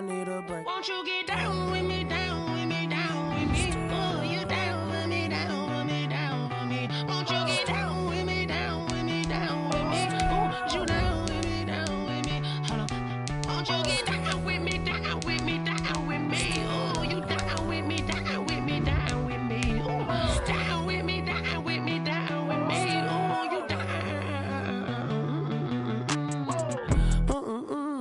need a break. Won't you get down with me, down with me, down with me? Oh, you down with me, down with me, down with me. Won't you get down with me, down with me, down with me? Oh, you down with me, down with me. Hold on. Won't you get down with me, down with me, down with me? Oh, you down with me, down with me, down with me. Oh, down with me, down with me, down with me. Oh, you down.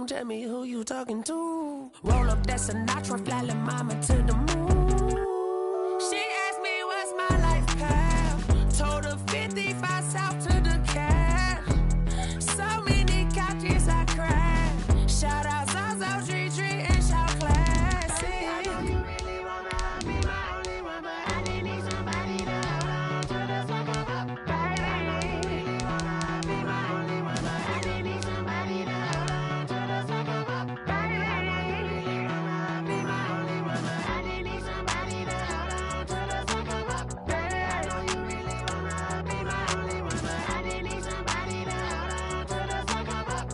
Tell me who you talking to. Roll up that Sinatra, fly la mama to the moon. She asked me what's my life path. Told her 55 south to the cash. So many couches I cried. Shout out South Street and shout classic. I know you really wanna be my only one, but I need somebody to hold on to the sucker up, baby. I know you really wanna be my only one, but I need somebody to hold on to the sucker up, baby. I know you really wanna be my only one, but I need somebody to hold on to the sucker up, baby. I know you really wanna be my only one, but I need somebody to hold on to the sucker up.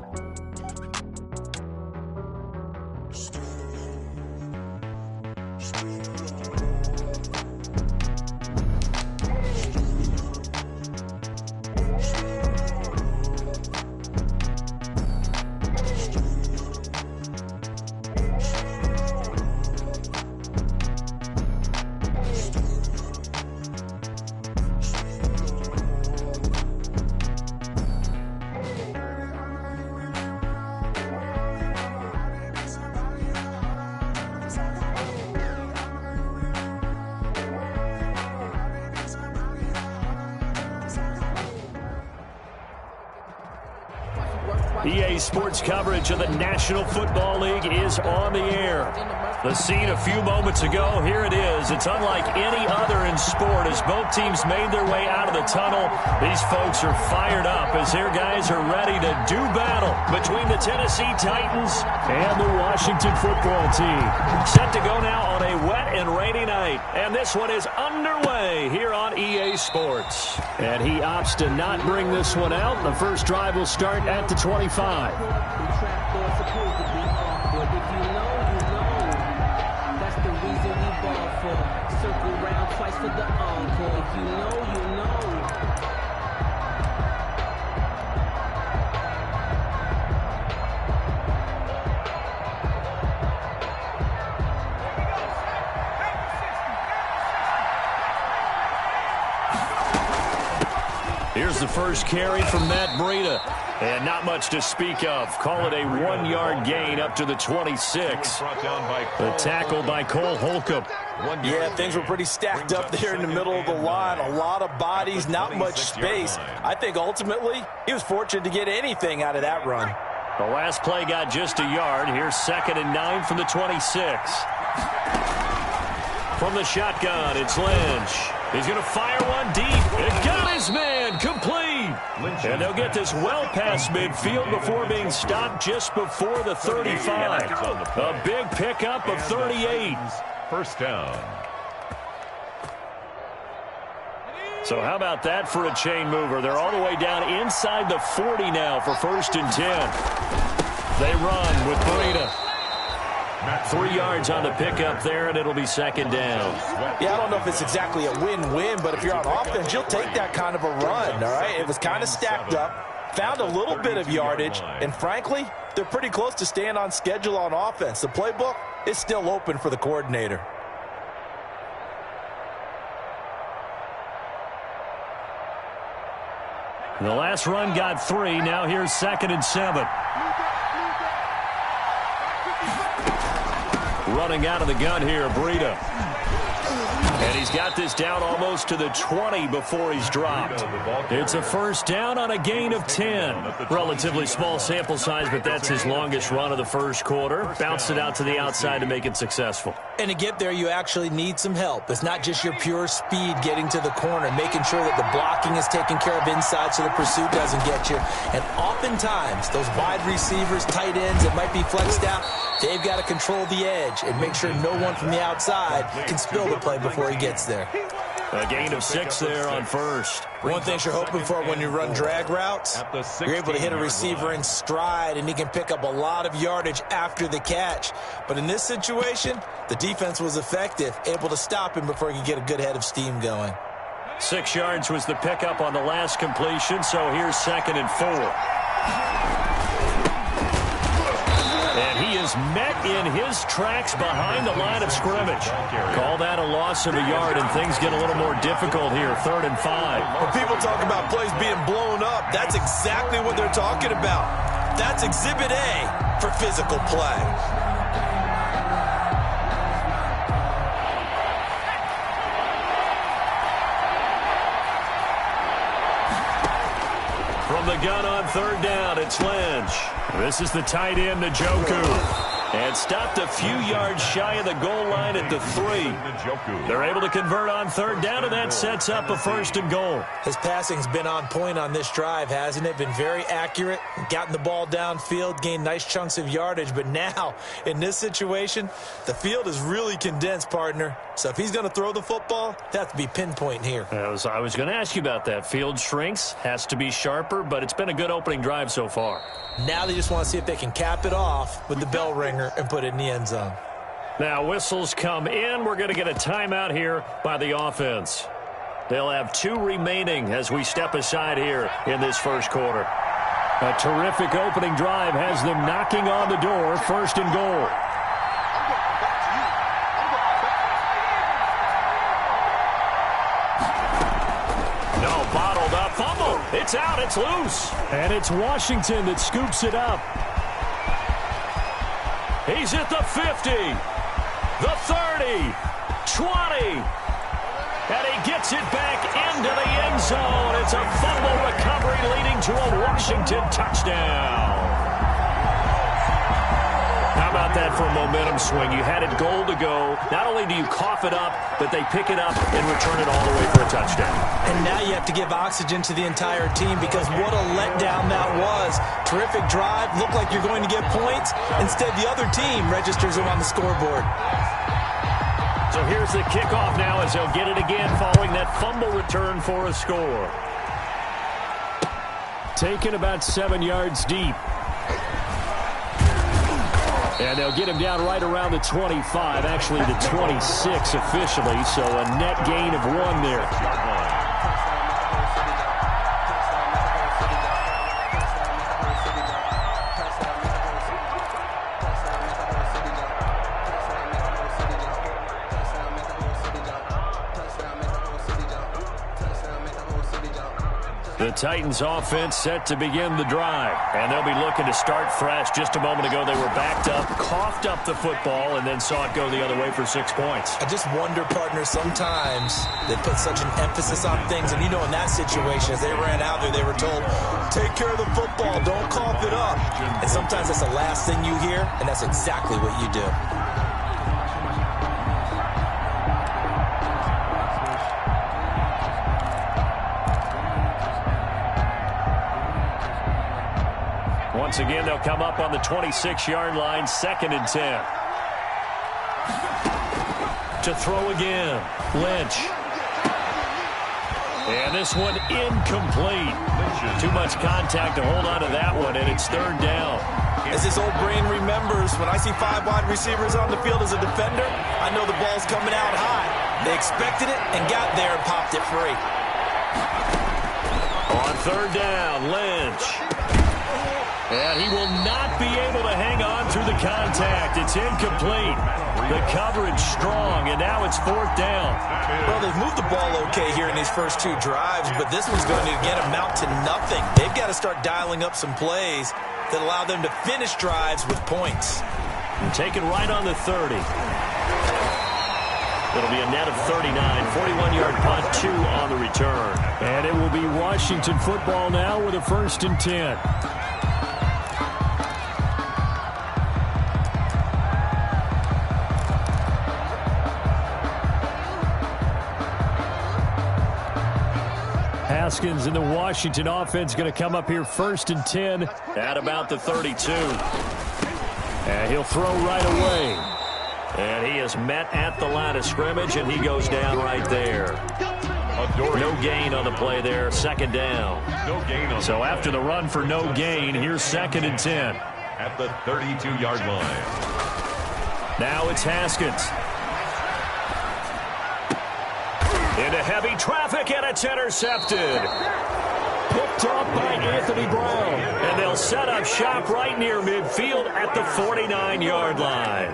EA Sports coverage of the National Football League is on the air. The scene a few moments ago, here it is. It's unlike any other in sport as both teams made their way out of the tunnel. These folks are fired up as their guys are ready to do battle between the Tennessee Titans and the Washington Football Team. Set to go now on a wet and rainy night. And this one is underway here on EA Sports. And he opts to not bring this one out. The first drive will start at the 25. Circle round twice for the encore. If you know, you know. Here's the first carry from Matt Breida. And not much to speak of. Call it a 1-yard gain up to the 26. The tackle by Cole Holcomb. Yeah, things were pretty stacked up there in the middle of the line. A lot of bodies, not much space. I think ultimately he was fortunate to get anything out of that run. The last play got just a yard. Here's 2nd and 9 from the 26. From the shotgun, it's Lynch. He's going to fire one deep. It got his man complete. And they'll get this well past midfield before being stopped just before the 35. A big pickup of 38. First down. So how about that for a chain mover? They're all the way down inside the 40 now for 1st and 10. They run with Breida. 3 yards on the pickup there, and it'll be 2nd down. Yeah, I don't know if it's exactly a win-win, but if you're on offense, you'll take that kind of a run, all right? It was kind of stacked up, found a little bit of yardage, and frankly, they're pretty close to staying on schedule on offense. The playbook is still open for the coordinator. The last run got 3. Now here's 2nd and 7. Running out of the gun here, Breida. And he's got this down almost to the 20 before he's dropped. It's a first down on a gain of 10. Relatively small sample size, but that's his longest run of the first quarter. Bounced it out to the outside to make it successful. And to get there, you actually need some help. It's not just your pure speed getting to the corner, making sure that the blocking is taken care of inside so the pursuit doesn't get you. And oftentimes, those wide receivers, tight ends that might be flexed out, they've got to control the edge and make sure no one from the outside can spill the play before he gets there. A gain of 6 there on first. One thing you're hoping for when you run drag routes, you're able to hit a receiver in stride, and he can pick up a lot of yardage after the catch. But in this situation, the defense was effective, able to stop him before he could get a good head of steam going. 6 yards was the pickup on the last completion, so here's 2nd and 4. And he is met in his tracks behind the line of scrimmage. Call that a loss of a yard, and things get a little more difficult here. 3rd and 5. When people talk about plays being blown up, that's exactly what they're talking about. That's Exhibit A for physical play. From the gun on 3rd down, it's Lynch. This is the tight end, Njoku. And stopped a few yards shy of the goal line at the 3. They're able to convert on 3rd down, and that sets up a 1st and goal. His passing's been on point on this drive, hasn't it? Been very accurate, gotten the ball downfield, gained nice chunks of yardage. But now, in this situation, the field is really condensed, partner. So if he's going to throw the football, it has to be pinpoint here. I was going to ask you about that. Field shrinks, has to be sharper, but it's been a good opening drive so far. Now they just want to see if they can cap it off with the bell ringer and put it in the end zone. Now whistles come in. We're going to get a timeout here by the offense. They'll have 2 remaining as we step aside here in this first quarter. A terrific opening drive has them knocking on the door. 1st and goal. No, bottled up. Fumble. It's out. It's loose. And it's Washington that scoops it up. He's at the 50, the 30, 20, and he gets it back into the end zone. It's a fumble recovery leading to a Washington touchdown. How about that for a momentum swing? You had it goal to go. Not only do you cough it up, but they pick it up and return it all the way for a touchdown. And now you have to give oxygen to the entire team, because what a letdown that was. Terrific drive. Looked like you're going to get points. Instead, the other team registers them on the scoreboard. So here's the kickoff now as they'll get it again following that fumble return for a score. Taken about 7 yards deep. And they'll get him down right around the 25, actually the 26 officially, so a net gain of 1 there. The Titans offense set to begin the drive, and they'll be looking to start fresh. Just a moment ago, they were backed up, coughed up the football, and then saw it go the other way for 6 points. I just wonder, partner, sometimes they put such an emphasis on things, and you know in that situation, as they ran out there, they were told, take care of the football, don't cough it up. And sometimes that's the last thing you hear, and that's exactly what you do. Once again, they'll come up on the 26-yard line, 2nd and 10. To throw again, Lynch. And this one incomplete. Too much contact to hold on to that one, and it's 3rd down. As this old brain remembers, when I see 5 wide receivers on the field as a defender, I know the ball's coming out high. They expected it and got there and popped it free. On 3rd down, Lynch. And he will not be able to hang on through the contact. It's incomplete. The coverage strong, and now it's 4th down. Well, they've moved the ball okay here in these first 2 drives, but this one's going to again amount to nothing. They've got to start dialing up some plays that allow them to finish drives with points. And take it right on the 30. It'll be a net of 39, 41-yard punt, 2 on the return. And it will be Washington football now with a 1st and 10. Haskins and the Washington offense going to come up here 1st and 10 at about the 32. And he'll throw right away. And he is met at the line of scrimmage, and he goes down right there. No gain on the play there, second down. So after the run for no gain, here's 2nd and 10. At the 32-yard line. Now it's Haskins. Into heavy traffic, and it's intercepted. Picked up by Anthony Brown. And they'll set up shop right near midfield at the 49-yard line.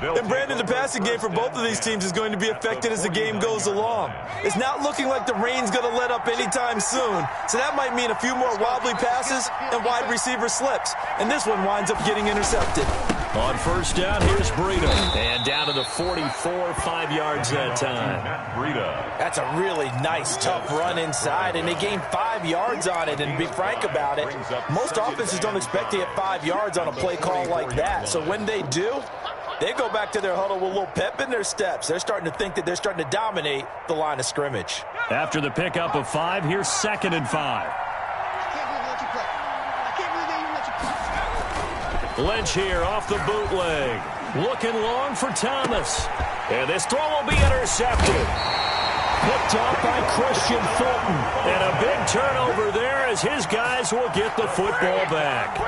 And Brandon, the passing game for both of these teams is going to be affected as the game goes along. It's not looking like the rain's going to let up anytime soon, so that might mean a few more wobbly passes and wide receiver slips. And this one winds up getting intercepted. On first down, here's Breida. And down to the 44, 5 yards that time. That's a really nice, tough run inside, and they gained 5 yards on it. And to be frank about it, most offenses don't expect to get 5 yards on a play call like that. So when they do, they go back to their huddle with a little pep in their steps. They're starting to think that they're starting to dominate the line of scrimmage. After the pickup of 5, here's 2nd and 5. Lynch here off the bootleg. Looking long for Thomas. And this throw will be intercepted. Picked off by Christian Fulton. And a big turnover there as his guys will get the football back.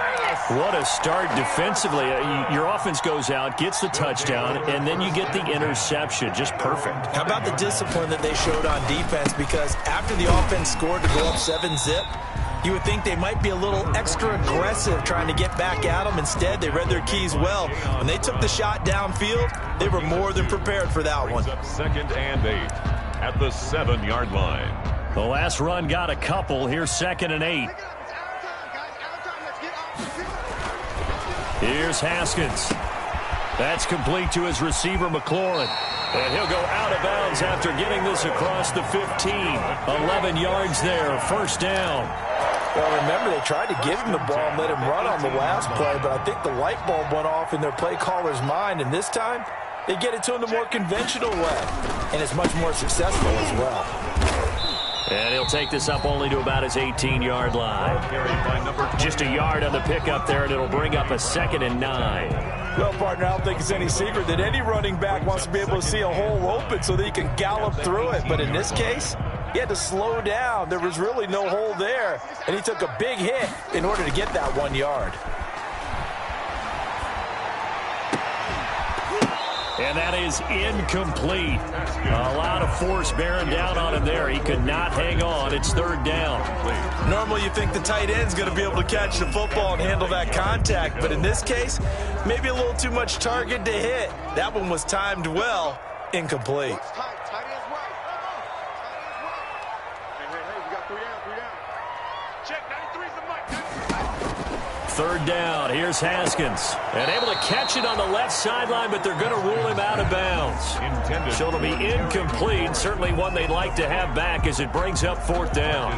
What a start defensively. Your offense goes out, gets the touchdown, and then you get the interception. Just perfect. How about the discipline that they showed on defense? Because after the offense scored to go up 7-zip, you would think they might be a little extra aggressive trying to get back at them. Instead, they read their keys well. When they took the shot downfield, they were more than prepared for that one. 2nd and 8 at the 7-yard line. The last run got a couple. Here's 2nd and 8. Here's Haskins. That's complete to his receiver, McLaurin. And he'll go out of bounds after getting this across the 15. 11 yards there, first down. Well, remember, they tried to give him the ball and let him run on the last play, but I think the light bulb went off in their play caller's mind, and this time they get it to him the more conventional way, and it's much more successful as well. And he'll take this up only to about his 18-yard line. Just a yard on the pickup there, and it'll bring up a 2nd and 9. Well, partner, I don't think it's any secret that any running back wants to be able to see a hole open so that he can gallop through it. But in this case, he had to slow down. There was really no hole there, and he took a big hit in order to get that 1 yard. And that is incomplete. A lot of force bearing down on him there. He could not hang on. It's 3rd down. Normally you think the tight end's going to be able to catch the football and handle that contact, but in this case, maybe a little too much target to hit. That one was timed well, incomplete. Third down. Here's Haskins. And able to catch it on the left sideline, but they're going to rule him out of bounds. So it'll be incomplete. Certainly one they'd like to have back as it brings up 4th down.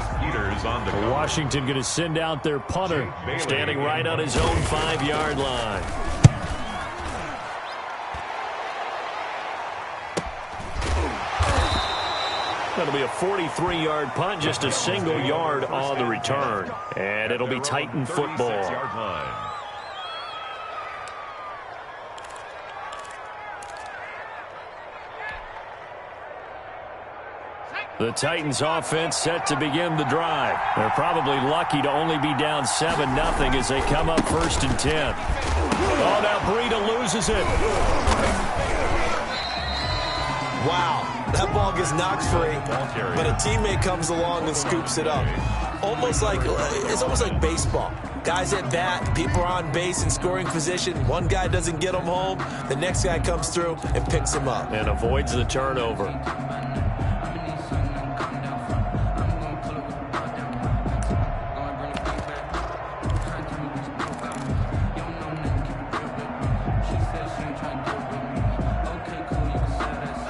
Washington going to send out their punter, standing right on his own 5-yard line. That'll be a 43-yard punt, just a single yard on the return. And it'll be Titan football. The Titans offense set to begin the drive. They're probably lucky to only be down 7-0 as they come up 1st and 10. Oh, now Breida loses it. Wow. That ball gets knocked free, but a teammate comes along and scoops it up. It's almost like baseball. Guys at bat, people are on base in scoring position. One guy doesn't get them home. The next guy comes through and picks him up. And avoids the turnover.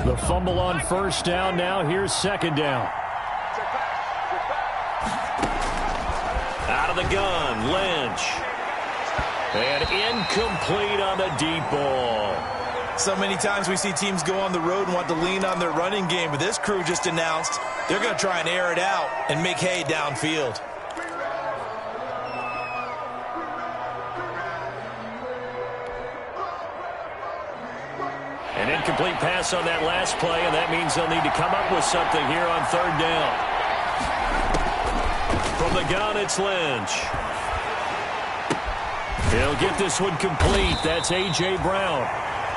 The fumble on first down. Now here's 2nd down. Out of the gun, Lynch. And incomplete on the deep ball. So many times we see teams go on the road and want to lean on their running game, but this crew just announced they're going to try and air it out and make hay downfield. An incomplete pass on that last play, and that means they'll need to come up with something here on third down. From the gun, it's Lynch. He'll get this one complete. That's A.J. Brown.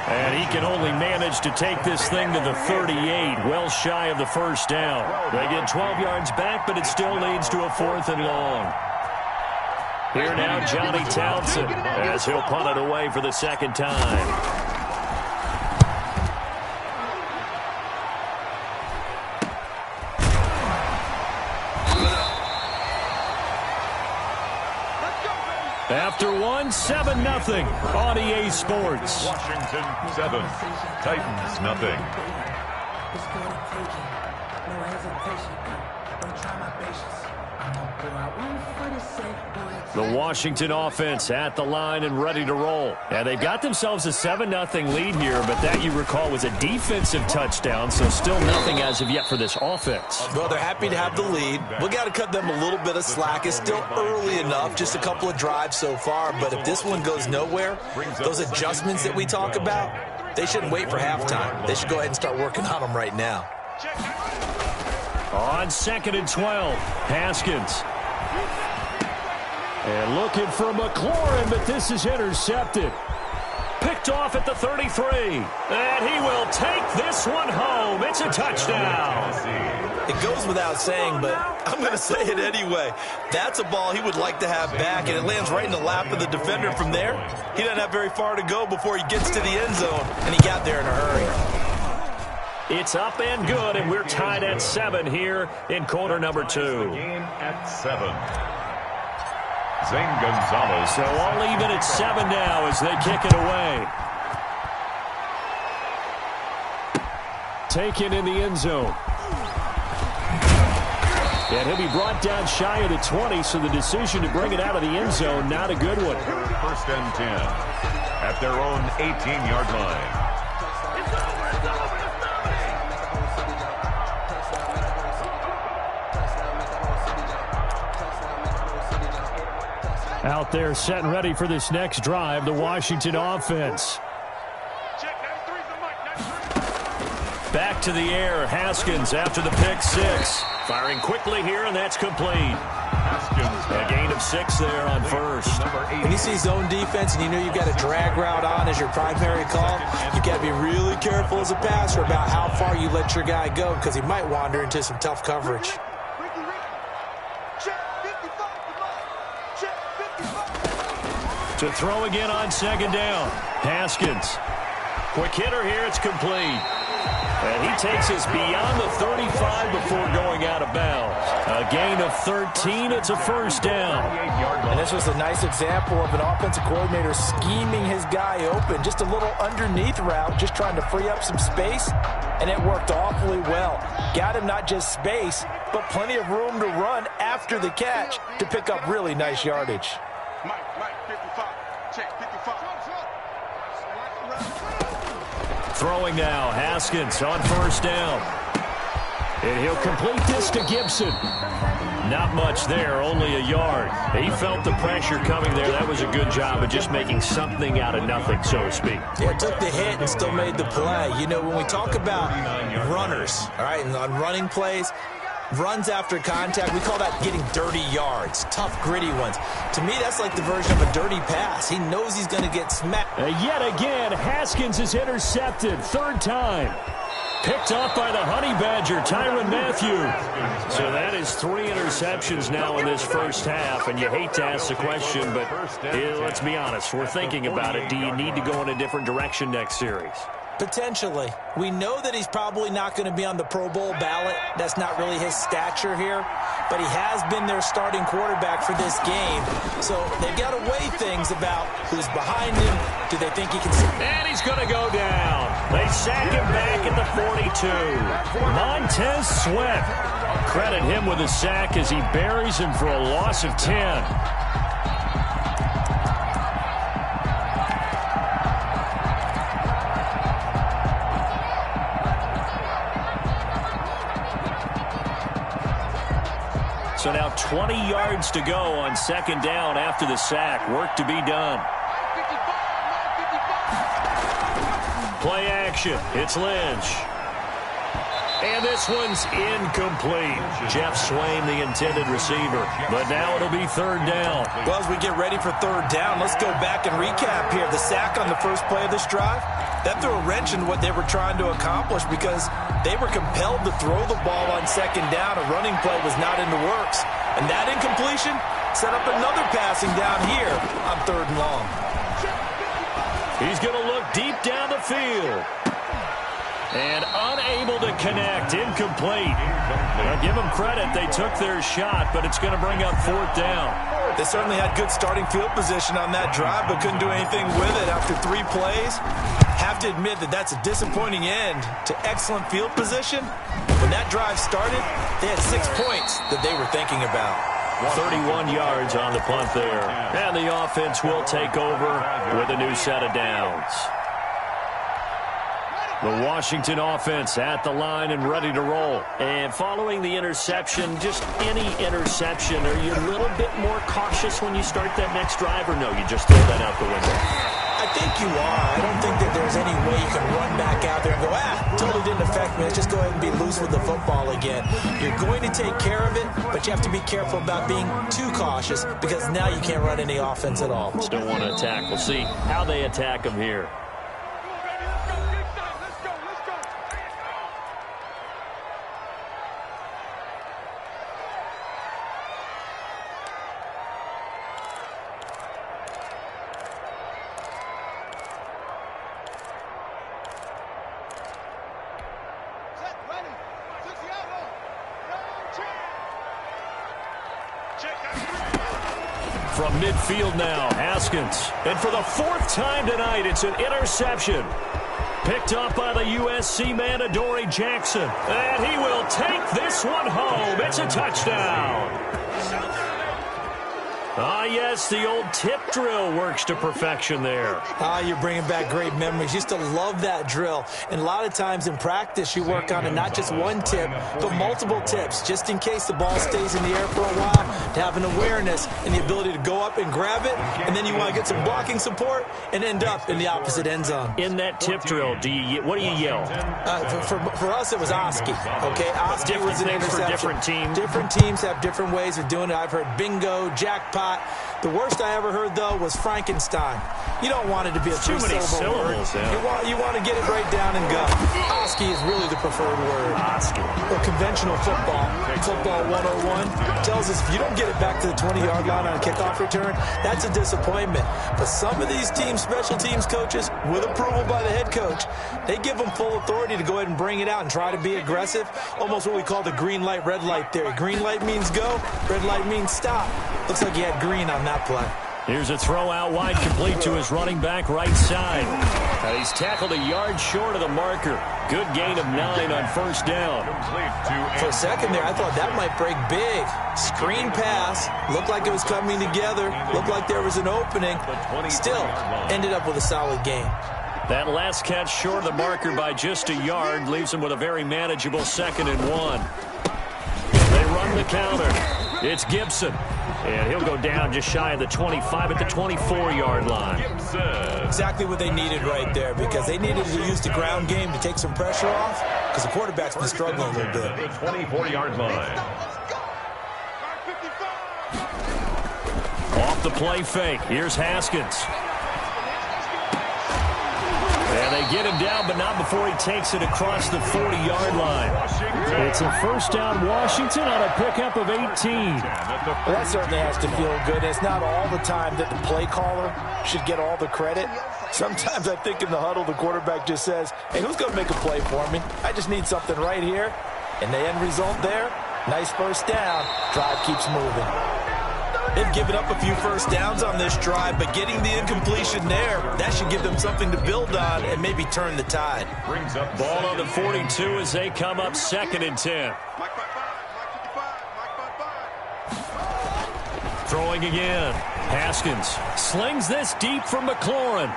And he can only manage to take this thing to the 38, well shy of the first down. They get 12 yards back, but it still leads to a 4th and long. Here now, Johnny Townsend, as he'll punt it away for the second time. After one, 7-0 on EA Sports. Washington 7, Titans nothing. The Washington offense at the line and ready to roll. And they've got themselves a 7-0 lead here, but that, you recall, was a defensive touchdown, so still nothing as of yet for this offense. Well, they're happy to have the lead. We got to cut them a little bit of slack. It's still early enough, just a couple of drives so far, but if this one goes nowhere, those adjustments that we talk about, they shouldn't wait for halftime. They should go ahead and start working on them right now. On 2nd and 12, Haskins. And looking for McLaurin, but this is intercepted. Picked off at the 33. And he will take this one home. It's a touchdown. It goes without saying, but I'm going to say it anyway. That's a ball he would like to have back, and it lands right in the lap of the defender from there. He doesn't have very far to go before he gets to the end zone, and he got there in a hurry. It's up and good, and we're tied at 7 here in quarter number 2. Game at 7. Zane Gonzalez. So all even at 7 now as they kick it away. Taken in the end zone. And he'll be brought down shy of the 20, so the decision to bring it out of the end zone, not a good one. 1st and 10 at their own 18-yard line. Out there set and ready for this next drive, the Washington offense. Back to the air, Haskins after the pick 6. Firing quickly here, and that's complete. A gain of 6 there on first. When you see zone defense and you know you've got a drag route on as your primary call, you've got to be really careful as a passer about how far you let your guy go because he might wander into some tough coverage. To throw again on 2nd down. Haskins. Quick hitter here. It's complete. And he takes us beyond the 35 before going out of bounds. A gain of 13. It's a first down. And this was a nice example of an offensive coordinator scheming his guy open. Just a little underneath route, just trying to free up some space. And it worked awfully well. Got him not just space, but plenty of room to run after the catch to pick up really nice yardage. Throwing now, Haskins on 1st down. And he'll complete this to Gibson. Not much there, only a yard. He felt the pressure coming there. That was a good job of just making something out of nothing, so to speak. Yeah, took the hit and still made the play. You know, when we talk about runners, all right, and on running plays, runs after contact, we call that getting dirty yards, tough, gritty ones. To me, that's like the version of a dirty pass. He knows he's going to get smacked. Yet again, Haskins is intercepted. 3rd time. Picked off by the Honey Badger, Tyrann Mathieu. So that is 3 interceptions now in this first half, and you hate to ask the question, but let's be honest, we're thinking about it. Do you need to go in a different direction next series? Potentially. We know that he's probably not going to be on the Pro Bowl ballot. That's not really his stature here. But he has been their starting quarterback for this game. So they've got to weigh things about who's behind him. Do they think he can... And he's going to go down. They sack him back at the 42. Montez Sweat. Credit him with a sack as he buries him for a loss of 10. So now 20 yards to go on 2nd down after the sack. Work to be done. Play action. It's Lynch. And this one's incomplete. Jeff Swain, the intended receiver. But now it'll be third down. Well, as we get ready for third down, let's go back and recap here. The sack on the first play of this drive, that threw a wrench in what they were trying to accomplish because they were compelled to throw the ball on second down. A running play was not in the works. And that incompletion set up another passing down here on third and long. He's going to look deep down the field. And unable to connect. Incomplete. Now give them credit. They took their shot, but it's going to bring up fourth down. They certainly had good starting field position on that drive, but couldn't do anything with it after 3 plays. Have to admit that that's a disappointing end to excellent field position. When that drive started, they had 6 points that they were thinking about. 31 yards on the punt there. And the offense will take over with a new set of downs. The Washington offense at the line and ready to roll. And following the interception, just any interception, are you a little bit more cautious when you start that next drive, or no, you just throw that out the window? I think you are. I don't think that there's any way you can run back out there and go, totally didn't affect me. Let's just go ahead and be loose with the football again. You're going to take care of it, but you have to be careful about being too cautious because now you can't run any offense at all. Still want to attack. We'll see how they attack them here. From midfield now, Haskins. And for the 4th time tonight, it's an interception. Picked up by the USC man, Adoree Jackson. And he will take this one home. It's a touchdown. Yes, the old tip drill works to perfection there. You're bringing back great memories. Used to love that drill. And a lot of times in practice, you work on it, not just one tip, but multiple tips, just in case the ball stays in the air for a while, to have an awareness and the ability to go up and grab it, and then you want to get some blocking support and end up in the opposite end zone. In that tip drill, what do you yell? For us, it was Oski. Okay, Oski was an interception. For different teams. Different teams have different ways of doing it. I've heard bingo, jackpot. The worst I ever heard, though, was Frankenstein. You don't want it to be a three-syllable word. Yeah. You want to get it right down and go. Oski is really the preferred word. Oski. Well, conventional football 101, tells us if you don't get it back to the 20-yard line on a kickoff return, that's a disappointment. But some of these teams, special teams coaches, with approval by the head coach, they give them full authority to go ahead and bring it out and try to be aggressive. Almost what we call the green light, red light theory. Green light means go, red light means stop. Looks like he had green on that play. Here's a throw out wide, complete to his running back right side. He's tackled a yard short of the marker. Good gain of 9 on first down. For a second there, I thought that might break big. Screen pass. Looked like it was coming together. Looked like there was an opening. Still, ended up with a solid gain. That last catch short of the marker by just a yard leaves him with a very manageable 2nd and 1. They run the counter. It's Gibson. And he'll go down just shy of the 25 at the 24-yard line. Exactly what they needed right there, because they needed to use the ground game to take some pressure off, because the quarterback's been struggling a little bit. The 24-yard line. Off the play fake. Here's Haskins. And they get him down, but not before he takes it across the 40-yard line. It's a first down, Washington, on a pickup of 18. Well, that certainly has to feel good. It's not all the time that the play caller should get all the credit. Sometimes I think in the huddle, the quarterback just says, hey, who's going to make a play for me? I just need something right here. And the end result there, nice first down. Drive keeps moving. They've given up a few first downs on this drive, but getting the incompletion there, that should give them something to build on and maybe turn the tide. Brings up ball on the 42 as they come up 2nd and 10. Throwing again. Haskins slings this deep from McLaurin.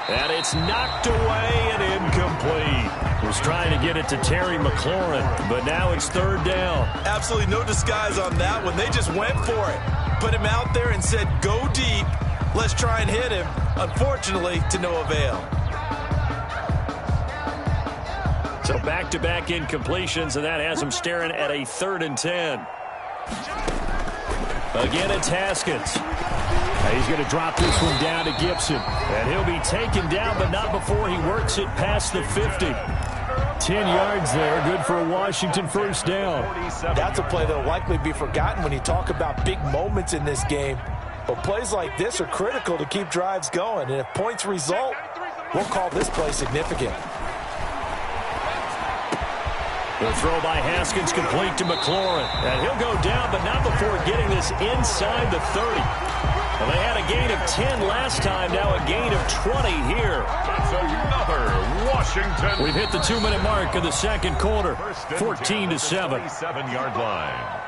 And it's knocked away and incomplete. Was trying to get it to Terry McLaurin, but now it's 3rd down. Absolutely no disguise on that one. They just went for it. Put him out there and said, go deep. Let's try and hit him. Unfortunately, to no avail. So back-to-back incompletions, and that has him staring at a 3rd and 10. Again, it's Haskins. He's going to drop this one down to Gibson. And he'll be taken down, but not before he works it past the 50. 10 yards there, good for a Washington first down. That's a play that will likely be forgotten when you talk about big moments in this game. But plays like this are critical to keep drives going. And if points result, we'll call this play significant. The throw by Haskins complete to McLaurin. And he'll go down, but not before getting this inside the 30. Well, they had a gain of 10 last time, now a gain of 20 here. That's another Washington. We've hit the 2-minute mark of the second quarter, 14-7. 7-yard line.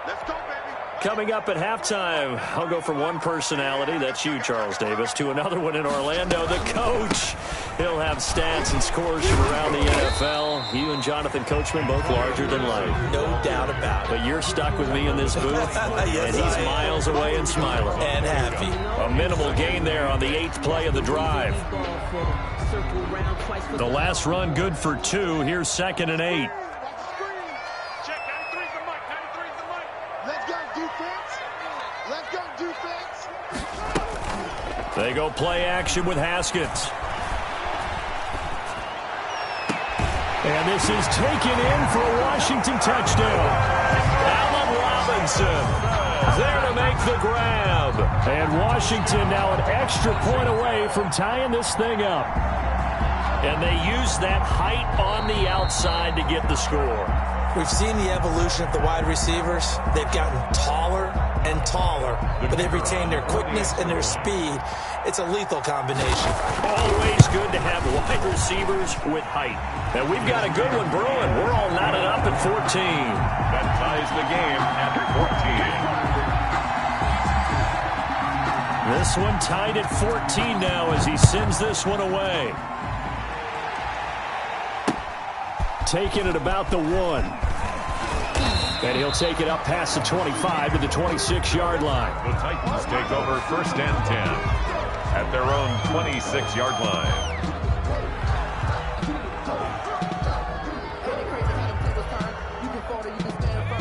Let's go, baby. Coming up at halftime, I'll go from one personality, that's you, Charles Davis, to another one in Orlando, the coach. He'll have stats and scores from around the NFL. You and Jonathan Coachman both larger than life. No doubt about it. But you're stuck with me in this booth, Yes, and he's miles away and smiling. And happy. A minimal gain there on the 8th play of the drive. The last run good for 2. Here's 2nd and 8. Check, 93's the mic, 93's the mic. Let's go, defense. Let's go, defense. They go play action with Haskins. And this is taken in for a Washington touchdown. Allen Robinson there to make the grab. And Washington now an extra point away from tying this thing up. And they use that height on the outside to get the score. We've seen the evolution of the wide receivers. They've gotten taller and taller, but they've retained their quickness and their speed. It's a lethal combination. Always good to have wide receivers with height. And we've got a good one brewing. We're all knotted up at 14. That ties the game at 14. This one tied at 14 now as he sends this one away. Taking it about the 1. And he'll take it up past the 25 to the 26-yard line. The Titans take over 1st and 10 at their own 26-yard line.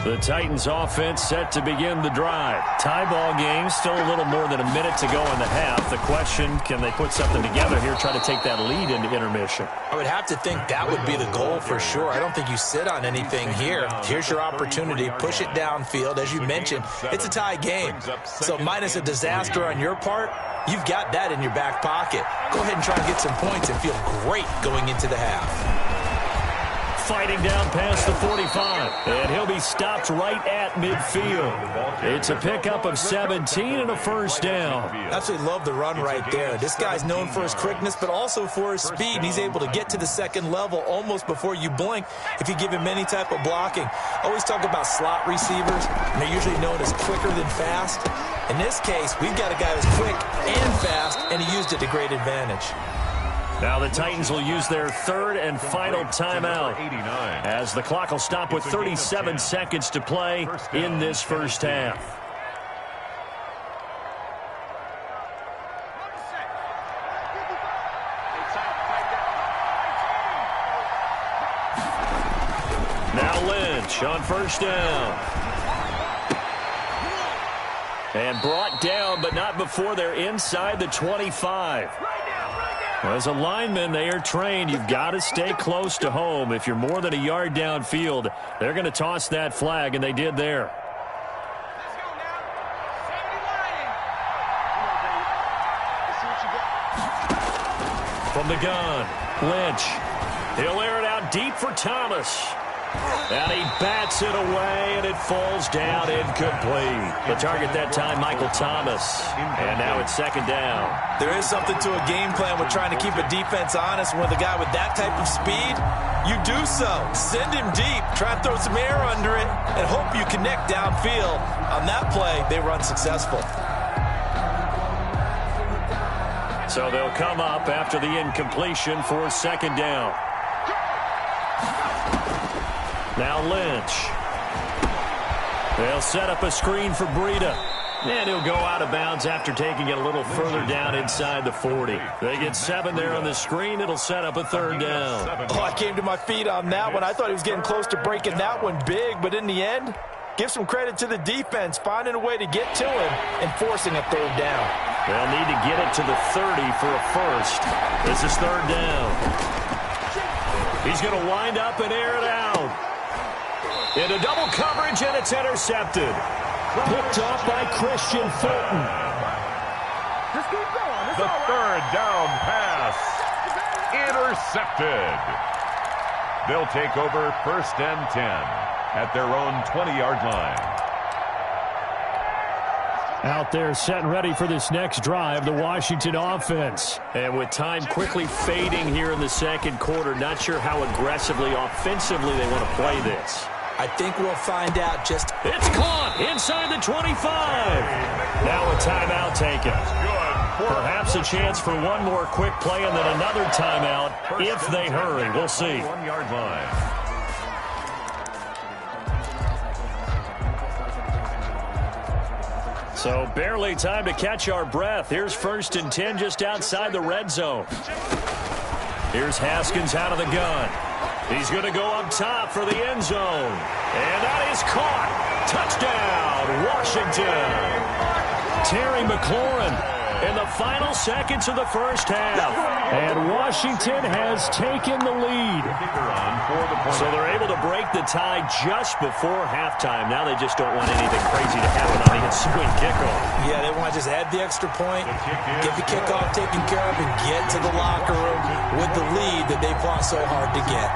The Titans offense set to begin the drive. Tie ball game, still a little more than a minute to go in the half. The question, can they put something together here, try to take that lead into intermission? I would have to think that would be the goal for sure. I don't think you sit on anything here. Here's your opportunity. Push it downfield. As you mentioned, it's a tie game. So minus a disaster on your part, you've got that in your back pocket. Go ahead and try and get some points and feel great going into the half. Fighting down past the 45, and he'll be stopped right at midfield. It's a pickup of 17 and a first down. Absolutely love the run right there. This guy's known for his quickness, but also for his speed. And he's able to get to the second level almost before you blink if you give him any type of blocking. Always talk about slot receivers, and they're usually known as quicker than fast. In this case, we've got a guy who's quick and fast, and he used it to great advantage. Now the Titans will use their 3rd and final timeout as the clock will stop with 37 seconds to play in this first half. Now Lynch on first down. And brought down, but not before they're inside the 25. Well, as a lineman, they are trained. You've got to stay close to home. If you're more than a yard downfield, they're going to toss that flag, and they did there. From the gun, Lynch. He'll air it out deep for Thomas. And he bats it away, and it falls down incomplete. The target that time, Michael Thomas. And now it's 2nd down. There is something to a game plan with trying to keep a defense honest. With a guy with that type of speed, you do so. Send him deep. Try and throw some air under it and hope you connect downfield. On that play, they were unsuccessful. So they'll come up after the incompletion for 2nd down. Now Lynch. They'll set up a screen for Breida. And he'll go out of bounds after taking it a little further down inside the 40. They get 7 there on the screen. It'll set up a third down. Oh, I came to my feet on that one. I thought he was getting close to breaking that one big, but in the end, give some credit to the defense, finding a way to get to him and forcing a third down. They'll need to get it to the 30 for a first. This is third down. He's going to wind up and air it out. Into double coverage, and it's intercepted. Picked off by Christian Fulton. Just keep going. The third down pass. Intercepted. They'll take over 1st and 10 at their own 20-yard line. Out there set and ready for this next drive, the Washington offense. And with time quickly fading here in the second quarter, not sure how aggressively, offensively they want to play this. I think we'll find out just... It's caught inside the 25. Now a timeout taken. Perhaps a chance for one more quick play and then another timeout if they hurry. We'll see. 1-yard line. So barely time to catch our breath. Here's 1st and 10 just outside the red zone. Here's Haskins out of the gun. He's going to go up top for the end zone. And that is caught. Touchdown, Washington. Terry McLaurin in the final seconds of the first half. And Washington has taken the lead. So they're able to break the tie just before halftime. Now they just don't want anything crazy to happen on the ensuing kickoff. Yeah, they want to just add the extra point, get the kickoff taken care of, and get to the locker room with the lead that they fought so hard to get.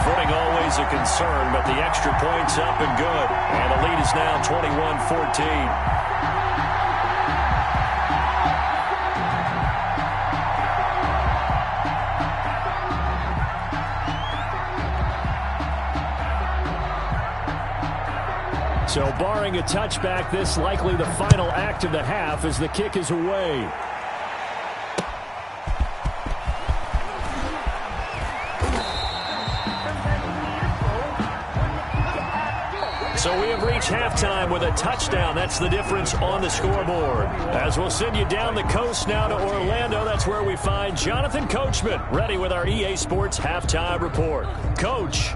Footing always a concern, but the extra point's up and good. And the lead is now 21-14. So barring a touchback, this likely the final act of the half as the kick is away. So we have reached halftime with a touchdown. That's the difference on the scoreboard. As we'll send you down the coast now to Orlando, that's where we find Jonathan Coachman, ready with our EA Sports Halftime Report. Coach.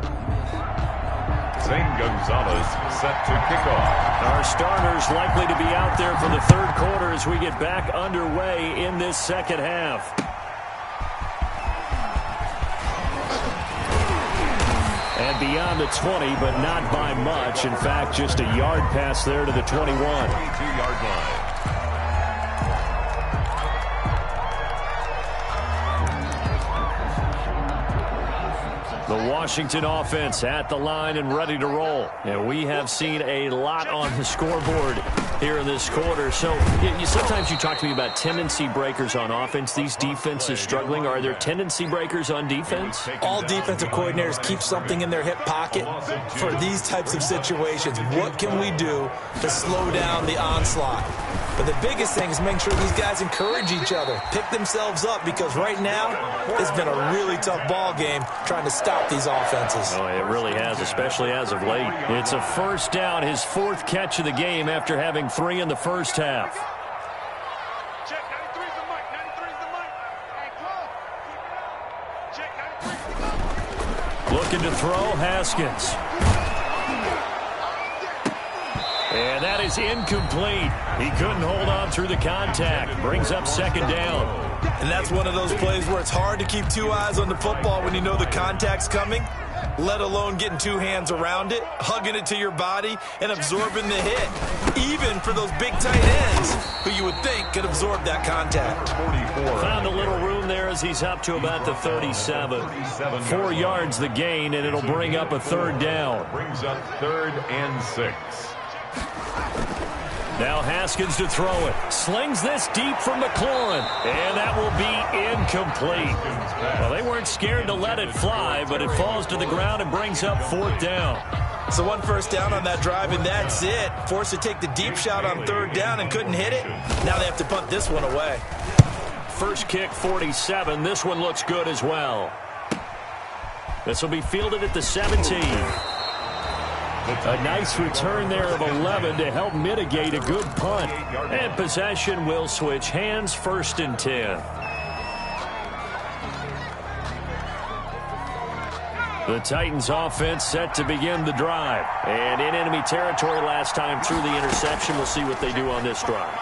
Zane Gonzalez set to kick off. Our starters likely to be out there for the third quarter as we get back underway in this second half. And beyond the 20, but not by much. In fact, just a yard pass there to the 21. 22-yard line. The Washington offense at the line and ready to roll. And we have seen a lot on the scoreboard here in this quarter. So sometimes you talk to me about tendency breakers on offense. These defenses struggling. Are there tendency breakers on defense? All defensive coordinators keep something in their hip pocket for these types of situations. What can we do to slow down the onslaught? But the biggest thing is making sure these guys encourage each other, pick themselves up, because right now it's been a really tough ball game trying to stop these offenses. Oh, it really has, especially as of late. It's a first down, his 4th catch of the game after having 3 in the first half. Check, 93's the mic, 93's the mic. Hey, check, 93's the mic. Looking to throw, Haskins. And that is incomplete. He couldn't hold on through the contact. Brings up second down. And that's one of those plays where it's hard to keep 2 eyes on the football when you know the contact's coming, let alone getting 2 hands around it, hugging it to your body, and absorbing the hit. Even for those big tight ends who you would think could absorb that contact. 44. Found a little room there as he's up to about the 37. 4 yards the gain, and it'll bring up a third down. Brings up 3rd and 6. Now Haskins to throw it. Slings this deep from McLaurin. And that will be incomplete. Well, they weren't scared to let it fly, but it falls to the ground and brings up 4th down. So 1 first down on that drive, and that's it. Forced to take the deep shot on 3rd down and couldn't hit it. Now they have to punt this one away. First kick, 47. This one looks good as well. This will be fielded at the 17. A nice return there of 11 to help mitigate a good punt. And possession will switch hands, 1st and 10. The Titans offense set to begin the drive. And in enemy territory last time through the interception. We'll see what they do on this drive.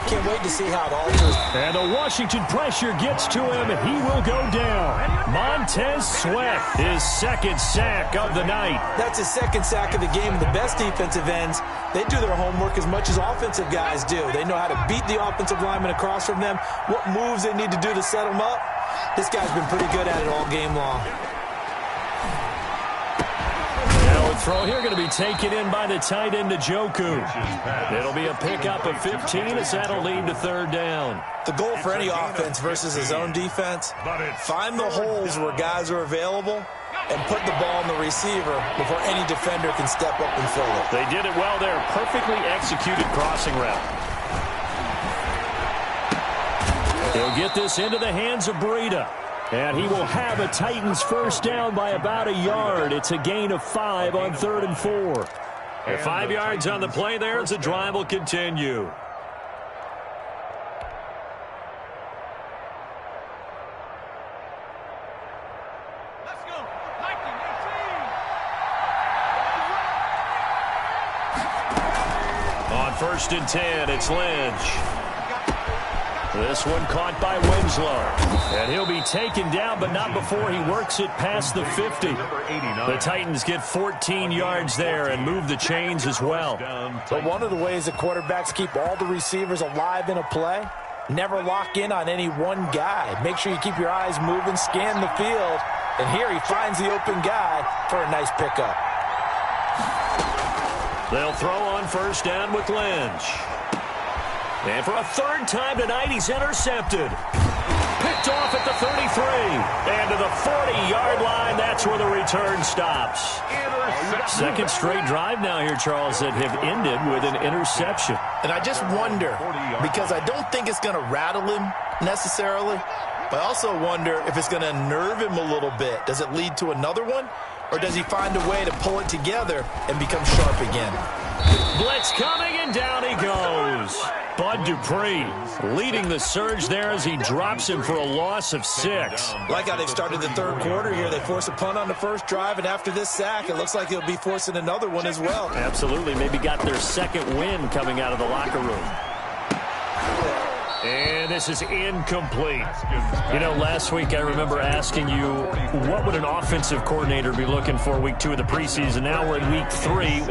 Can't wait to see how it alters. And the Washington pressure gets to him. He will go down. Montez Sweat, his 2nd sack of the night. That's his 2nd sack of the game. The best defensive ends, they do their homework as much as offensive guys do. They know how to beat the offensive lineman across from them, what moves they need to do to set them up. This guy's been pretty good at it all game long. Throw here going to be taken in by the tight end, Njoku. It'll be a pickup of 15 as that'll lead to 3rd down. The goal for any offense versus his own defense, find the holes where guys are available and put the ball in the receiver before any defender can step up and fill it. They did it well there. Perfectly executed crossing route. He'll get this into the hands of Breida. And he will have a Titans 1st down by about a yard. It's a gain of 5 on 3rd and 4. And 5 yards on the play there as the drive will continue. Let's go. Lightning, On 1st and 10, it's Lynch. This one caught by Winslow. And he'll be taken down, but not before he works it past the 50. The Titans get 14 yards there and move the chains as well. But one of the ways that quarterbacks keep all the receivers alive in a play, never lock in on any one guy. Make sure you keep your eyes moving, scan the field. And here he finds the open guy for a nice pickup. They'll throw on 1st down with Lynch. And for a 3rd time tonight, he's intercepted. Picked off at the 33. And to the 40-yard line, that's where the return stops. 2nd straight drive now here, Charles, that have ended with an interception. And I just wonder, because I don't think it's going to rattle him necessarily, but I also wonder if it's going to unnerve him a little bit. Does it lead to another one? Or does he find a way to pull it together and become sharp again? Blitz coming, and down he goes. Bud Dupree leading the surge there as he drops him for a loss of 6. Like how they started the 3rd quarter here. They force a punt on the 1st drive, and after this sack, it looks like they'll be forcing another one as well. Absolutely. Maybe got their 2nd win coming out of the locker room. And this is incomplete. You know, last week I remember asking you, what would an offensive coordinator be looking for week 2 of the preseason? Now we're in week 3.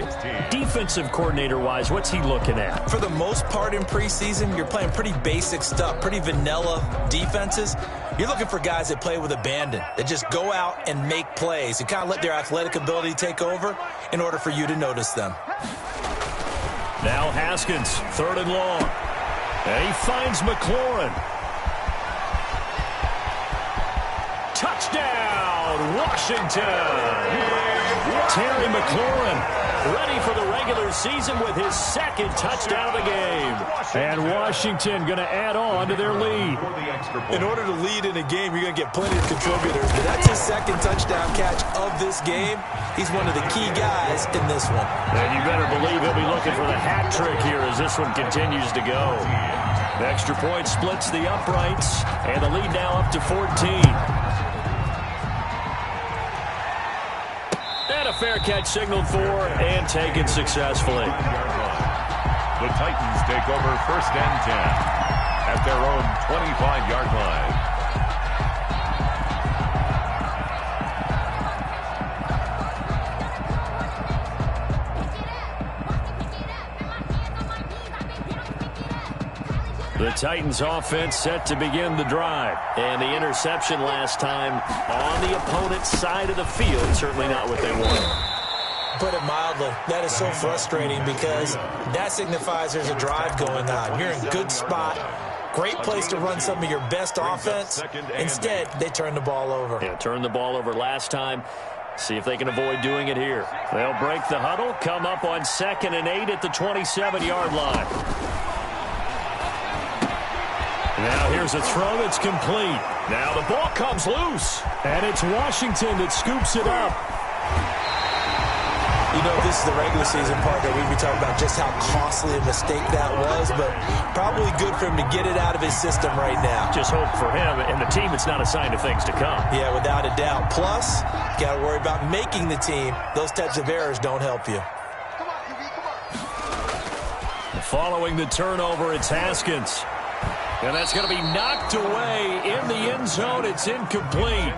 Defensive coordinator-wise, what's he looking at? For the most part in preseason, you're playing pretty basic stuff, pretty vanilla defenses. You're looking for guys that play with abandon, that just go out and make plays and kind of let their athletic ability take over in order for you to notice them. Now Haskins, 3rd and long. And he finds McLaurin. Touchdown, Washington. Terry McLaurin ready for the regular season with his 2nd touchdown of the game. And Washington going to add on to their lead. In order to lead in a game, you're going to get plenty of contributors. But that's his 2nd touchdown catch of this game. He's one of the key guys in this one. And you better believe he'll be looking for the hat trick here as this one continues to go. The extra point splits the uprights, and the lead now up to 14. And a fair catch signaled for and taken successfully. The Titans take over 1st and 10 at their own 25-yard line. The Titans offense set to begin the drive. And the interception last time on the opponent's side of the field. Certainly not what they wanted. Put it mildly, that is so frustrating because that signifies there's a drive going on. You're in a good spot. Great place to run some of your best offense. Instead, they turn the ball over. Yeah, turned the ball over last time. See if they can avoid doing it here. They'll break the huddle, come up on 2nd and 8 at the 27-yard line. Now here's a throw that's complete. Now the ball comes loose. And it's Washington that scoops it up. You know, this is the regular season part that we'd be talking about just how costly a mistake that was, but probably good for him to get it out of his system right now. Just hope for him and the team it's not a sign of things to come. Yeah, without a doubt. Plus, you got to worry about making the team. Those types of errors don't help you. Following the turnover, it's Haskins. And that's going to be knocked away in the end zone. It's incomplete.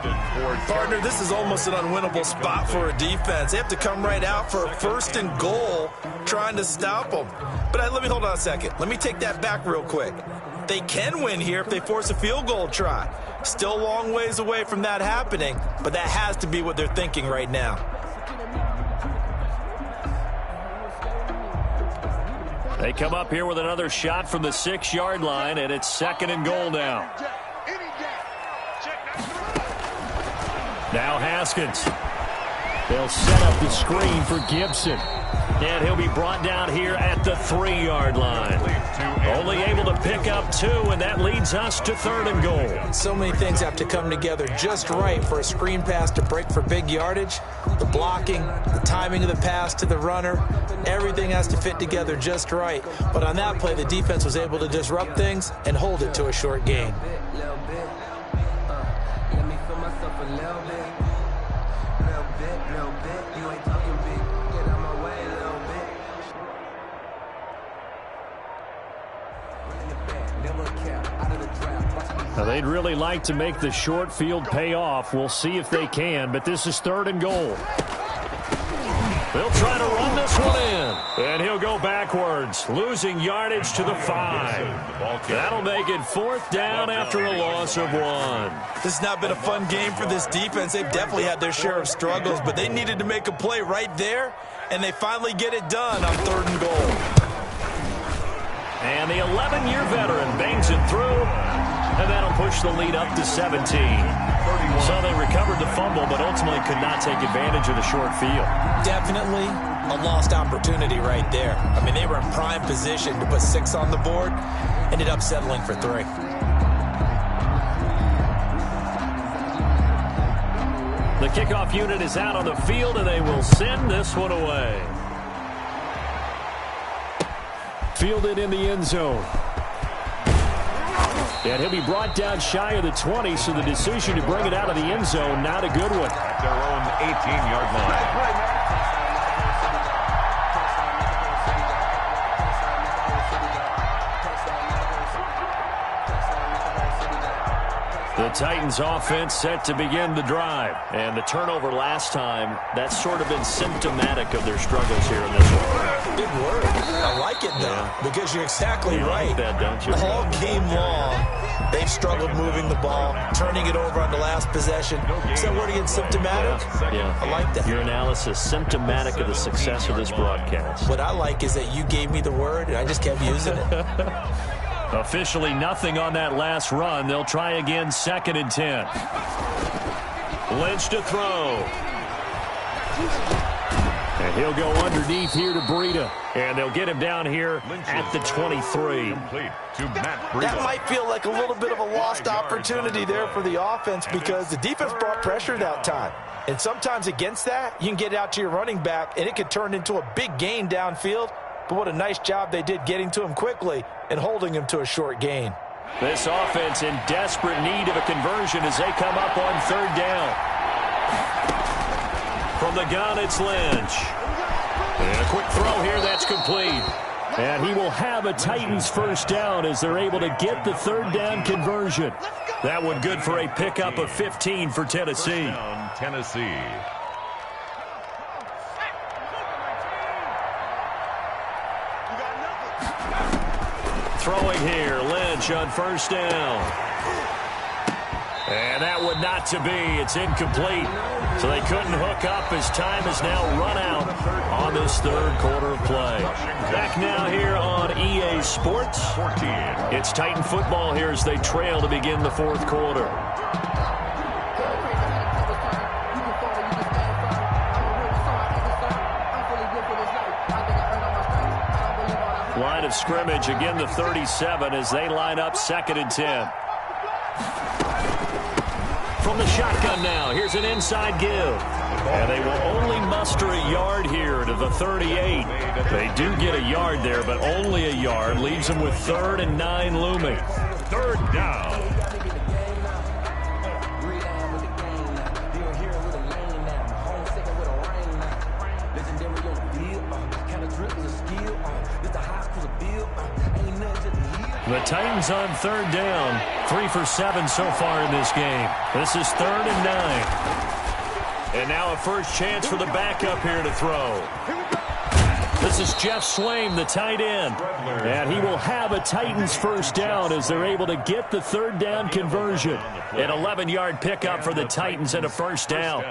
Partner, this is almost an unwinnable spot for a defense. They have to come right out for a 1st and goal trying to stop them. But let me hold on a second. Let me take that back real quick. They can win here if they force a field goal try. Still a long ways away from that happening, but that has to be what they're thinking right now. They come up here with another shot from the 6-yard line, and it's 2nd and goal now. Now Haskins. They'll set up the screen for Gibson. And he'll be brought down here at the 3-yard line. Only able to pick up 2, and that leads us to 3rd and goal. So many things have to come together just right for a screen pass to break for big yardage. The blocking, the timing of the pass to the runner, everything has to fit together just right. But on that play, the defense was able to disrupt things and hold it to a short gain. Now, they'd really like to make the short field pay off. We'll see if they can, but this is 3rd and goal. They'll try to run this one in, and he'll go backwards, losing yardage to the 5. That'll make it 4th down after a loss of 1. This has not been a fun game for this defense. They've definitely had their share of struggles, but they needed to make a play right there, and they finally get it done on 3rd and goal. And the 11-year veteran bangs it through, and that'll push the lead up to 17. So they recovered the fumble, but ultimately could not take advantage of the short field. Definitely a lost opportunity right there. I mean, they were in prime position to put 6 on the board, ended up settling for 3. The kickoff unit is out on the field, and they will send this one away. Fielded in the end zone. And he'll be brought down shy of the 20, so the decision to bring it out of the end zone, not a good one. At their own 18-yard line. The Titans offense set to begin the drive. And the turnover last time, that's sort of been symptomatic of their struggles here in this one. Big word. I like it, though, because you're exactly right. Like that, don't you? All game long, they've struggled moving the ball, turning it over on the last possession. Is that word again, symptomatic? Yeah. I like that. Your analysis, symptomatic of the success of this broadcast. What I like is that you gave me the word, and I just kept using it. Officially nothing on that last run. They'll try again, 2nd and 10. Lynch to throw. And he'll go underneath here to Breida. And they'll get him down here at the 23. That might feel like a little bit of a lost opportunity there for the offense because the defense brought pressure that time. And sometimes against that, you can get out to your running back, and it could turn into a big gain downfield. But what a nice job they did getting to him quickly and holding him to a short gain. This offense in desperate need of a conversion as they come up on 3rd down. From the gun, it's Lynch. And a quick throw here, that's complete. And he will have a Titans 1st down as they're able to get the 3rd down conversion. That one good for a pickup of 15 for Tennessee. Tennessee. Throwing here, Lynch on 1st down. And that would not to be. It's incomplete. So they couldn't hook up as time has now run out on this 3rd quarter of play. Back now here on EA Sports. It's Titan football here as they trail to begin the 4th quarter. Line of scrimmage, again the 37 as they line up 2nd and 10. From the shotgun now, here's an inside give. And they will only muster a yard here to the 38. They do get a yard there, but only a yard. Leaves them with 3rd and 9 looming. 3rd down. The Titans on 3rd down. 3 for 7 so far in this game. This is 3rd and 9. And now a first chance for the backup here to throw. This is Jeff Swaim, the tight end. And he will have a Titans first down as they're able to get the 3rd down conversion. An 11-yard pickup for the Titans and a first down.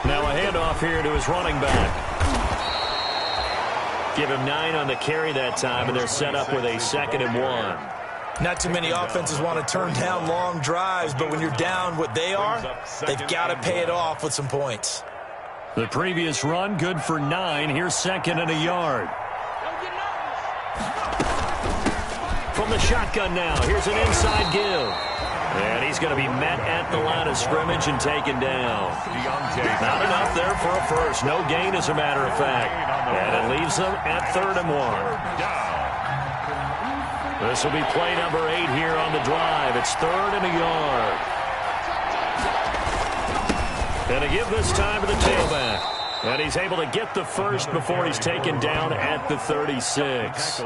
Now a handoff here to his running back. Give him 9 on the carry that time, and they're set up with a 2nd and 1. Not too many offenses want to turn down long drives, but when you're down what they are, they've got to pay it off with some points. The previous run, good for 9. Here's 2nd and a yard. From the shotgun now, here's an inside give. And he's going to be met at the line of scrimmage and taken down. Not enough there for a first. No gain, as a matter of fact. And it leaves them at 3rd and 1. This will be play number 8 here on the drive. It's 3rd and a yard. And to give this time to the tailback. And he's able to get the first before he's taken down at the 36.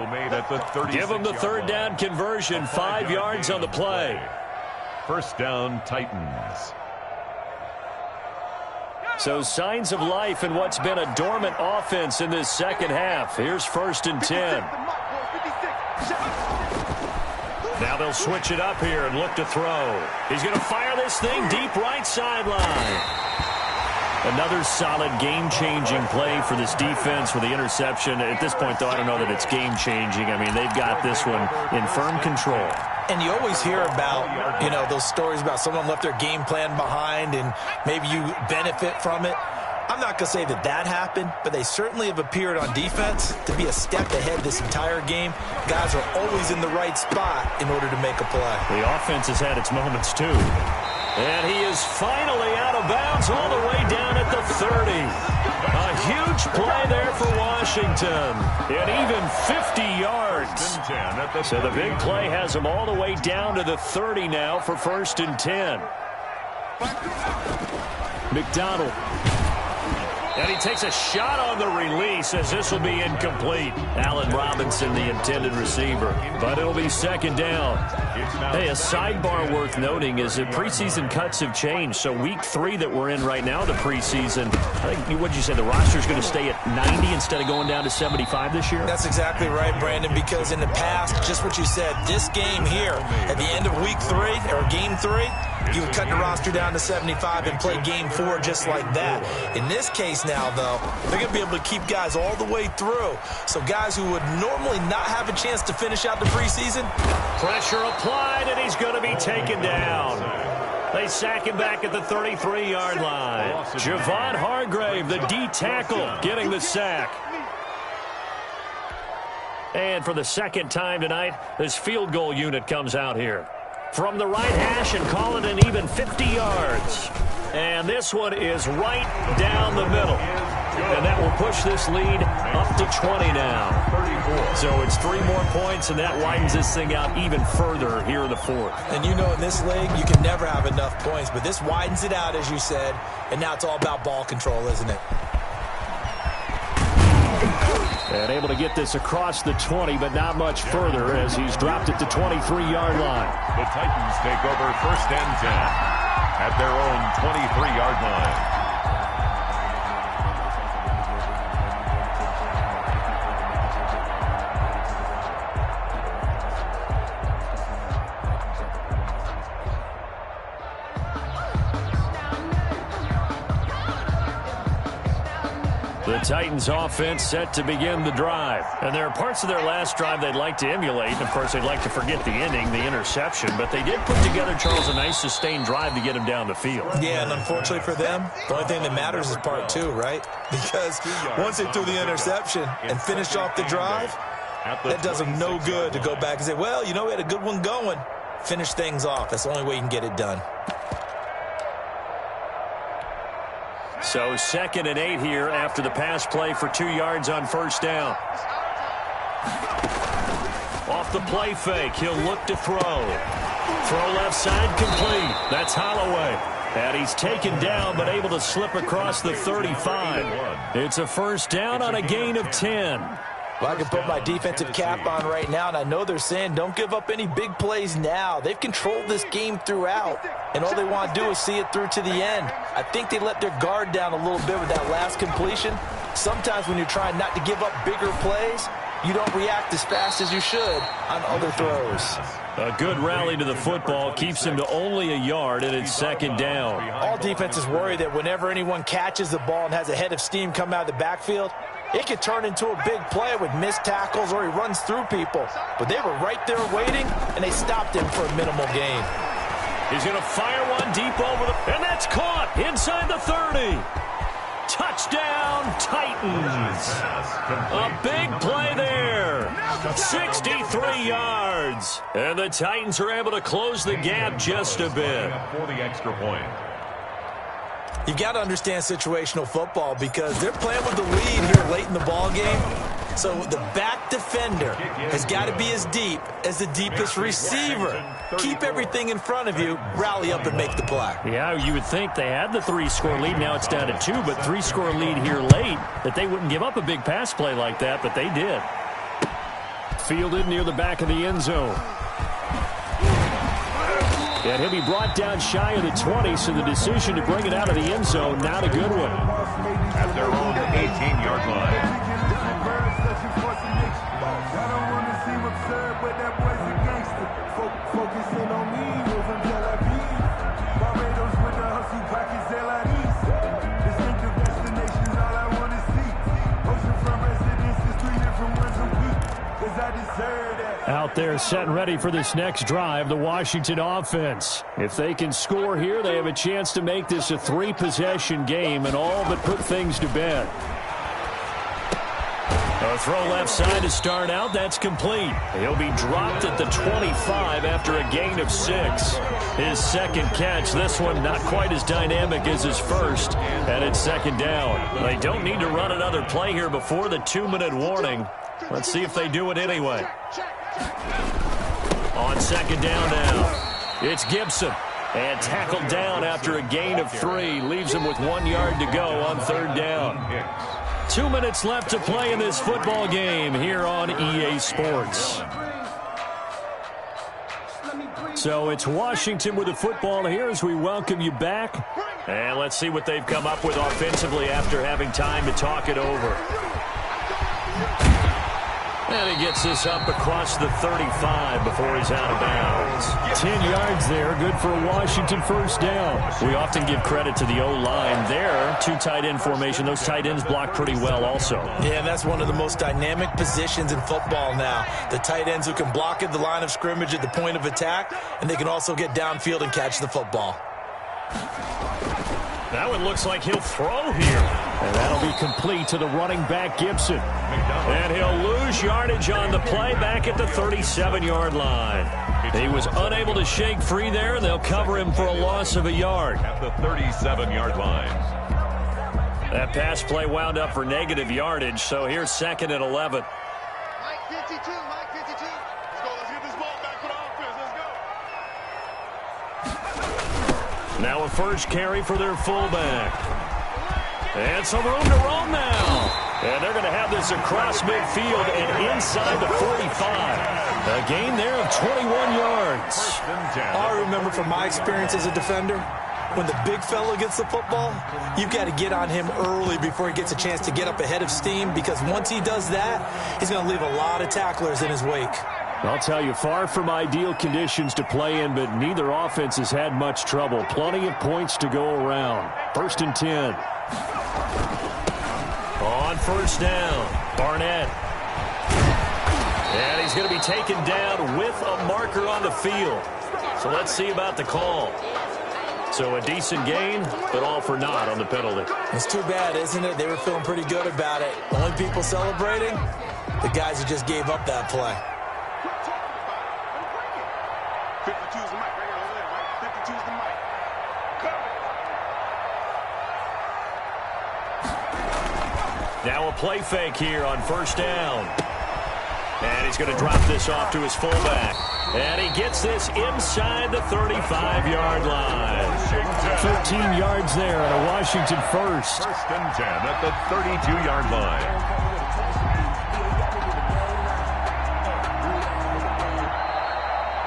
Give him the 3rd down conversion. 5 yards on the play. First down, Titans. So signs of life in what's been a dormant offense in this second half. Here's 1st and 10. Now they'll switch it up here and look to throw. He's going to fire this thing deep right sideline. Another solid game-changing play for this defense with the interception. At this point, though, I don't know that it's game-changing. I mean, they've got this one in firm control. And you always hear about, those stories about someone left their game plan behind and maybe you benefit from it. I'm not going to say that that happened, but they certainly have appeared on defense to be a step ahead this entire game. Guys are always in the right spot in order to make a play. The offense has had its moments, too. And he is finally out of bounds all the way down at the 30. A huge play there for Washington. And even 50 yards. So the big play has him all the way down to the 30 now for 1st and 10. McDonald. And he takes a shot on the release as this will be incomplete. Allen Robinson, the intended receiver. But it'll be 2nd down. Hey, a sidebar worth noting is that preseason cuts have changed. So week 3 that we're in right now, the preseason, I think, what'd you say, the roster's going to stay at 90 instead of going down to 75 this year? That's exactly right, Brandon, because in the past, just what you said, this game here, at the end of week 3, or game 3, you would cut the roster down to 75 and play game 4 just like that. In this case now, though, they're going to be able to keep guys all the way through. So guys who would normally not have a chance to finish out the preseason. Pressure applied, and he's going to be taken down. They sack him back at the 33-yard line. Javon Hargrave, the D tackle, getting the sack. And for the 2nd time tonight, this field goal unit comes out here. From the right hash and call it an even 50 yards. And this one is right down the middle. And that will push this lead up to 20 now. So it's 3 more points, and that widens this thing out even further here in the 4th. And you know in this league, you can never have enough points. But this widens it out, as you said. And now it's all about ball control, isn't it? And able to get this across the 20, but not much further as he's dropped it to 23-yard line. The Titans take over 1st and 10 at their own 23-yard line. The Titans offense set to begin the drive. And there are parts of their last drive they'd like to emulate. And, of course, they'd like to forget the ending, the interception. But they did put together, Charles, a nice sustained drive to get him down the field. Yeah, and unfortunately for them, the only thing that matters is part two, right? Because once they threw the interception and finished off the drive, that does them no good to go back and say, well, you know, we had a good one going. Finish things off. That's the only way you can get it done. So 2nd and 8 here after the pass play for 2 yards on first down. Off the play fake, he'll look to throw. Throw left side complete. That's Holloway. And he's taken down but able to slip across the 35. It's a first down on a gain of 10. Well, I can put my defensive cap on right now, and I know they're saying don't give up any big plays now. They've controlled this game throughout, and all they want to do is see it through to the end. I think they let their guard down a little bit with that last completion. Sometimes when you're trying not to give up bigger plays, you don't react as fast as you should on other throws. A good rally to the football keeps him to only a yard, and it's 2nd down. All defenses worry that whenever anyone catches the ball and has a head of steam come out of the backfield, it could turn into a big play with missed tackles or he runs through people. But they were right there waiting, and they stopped him for a minimal gain. He's going to fire one deep over the... And that's caught inside the 30. Touchdown, Titans. A big play there. 63 yards. And the Titans are able to close the gap just a bit. For the extra point. You've got to understand situational football because they're playing with the lead here late in the ball game. So the back defender has got to be as deep as the deepest receiver. Keep everything in front of you, rally up and make the play. Yeah, you would think they had the 3-score lead. Now it's down to 2, but 3-score lead here late, that they wouldn't give up a big pass play like that, but they did. Fielded near the back of the end zone. And he'll be brought down shy of the 20, so the decision to bring it out of the end zone, not a good one. At their own 18-yard line. Out there set and ready for this next drive, the Washington offense. If they can score here, they have a chance to make this a 3-possession game and all but put things to bed. A throw left side to start out. That's complete. He'll be dropped at the 25 after a gain of 6. His 2nd catch. This one not quite as dynamic as his first. And it's 2nd down. They don't need to run another play here before the 2-minute warning. Let's see if they do it anyway. On 2nd down now, it's Gibson. And tackled down after a gain of 3. Leaves him with 1 yard to go on 3rd down. 2 minutes left to play in this football game here on EA Sports. So it's Washington with the football here as we welcome you back. And let's see what they've come up with offensively after having time to talk it over. And he gets this up across the 35 before he's out of bounds. 10 yards there, good for a Washington first down. We often give credit to the O-line there. 2 tight end formation. Those tight ends block pretty well also. Yeah, and that's one of the most dynamic positions in football now. The tight ends who can block at the line of scrimmage at the point of attack, and they can also get downfield and catch the football. That one looks like he'll throw here. And that'll be complete to the running back, Gibson. And he'll lose yardage on the play back at the 37-yard line. He was unable to shake free there, and they'll cover him for a loss of a yard. At the 37-yard line. That pass play wound up for negative yardage, so here's 2nd and 11. Mike 52, Mike 52. Let's go, let's get this ball back for the offense. Let's go. Now a first carry for their fullback. And some room to roam now. And they're going to have this across midfield and inside the 45. A gain there of 21 yards. All I remember from my experience as a defender, when the big fella gets the football, you've got to get on him early before he gets a chance to get up ahead of steam, because once he does that, he's going to leave a lot of tacklers in his wake. I'll tell you, far from ideal conditions to play in, but neither offense has had much trouble. Plenty of points to go around. 1st and 10. On first down, Barnett. And he's going to be taken down with a marker on the field. So let's see about the call. So a decent gain, but all for naught on the penalty. It's too bad, isn't it? They were feeling pretty good about it. Only people celebrating, the guys who just gave up that play. 52's the mic right here over there, right? 52's the mic. Now a play fake here on first down. And he's going to drop this off to his fullback. And he gets this inside the 35-yard line. 13 yards there on a Washington first. First and 10 at the 32-yard line.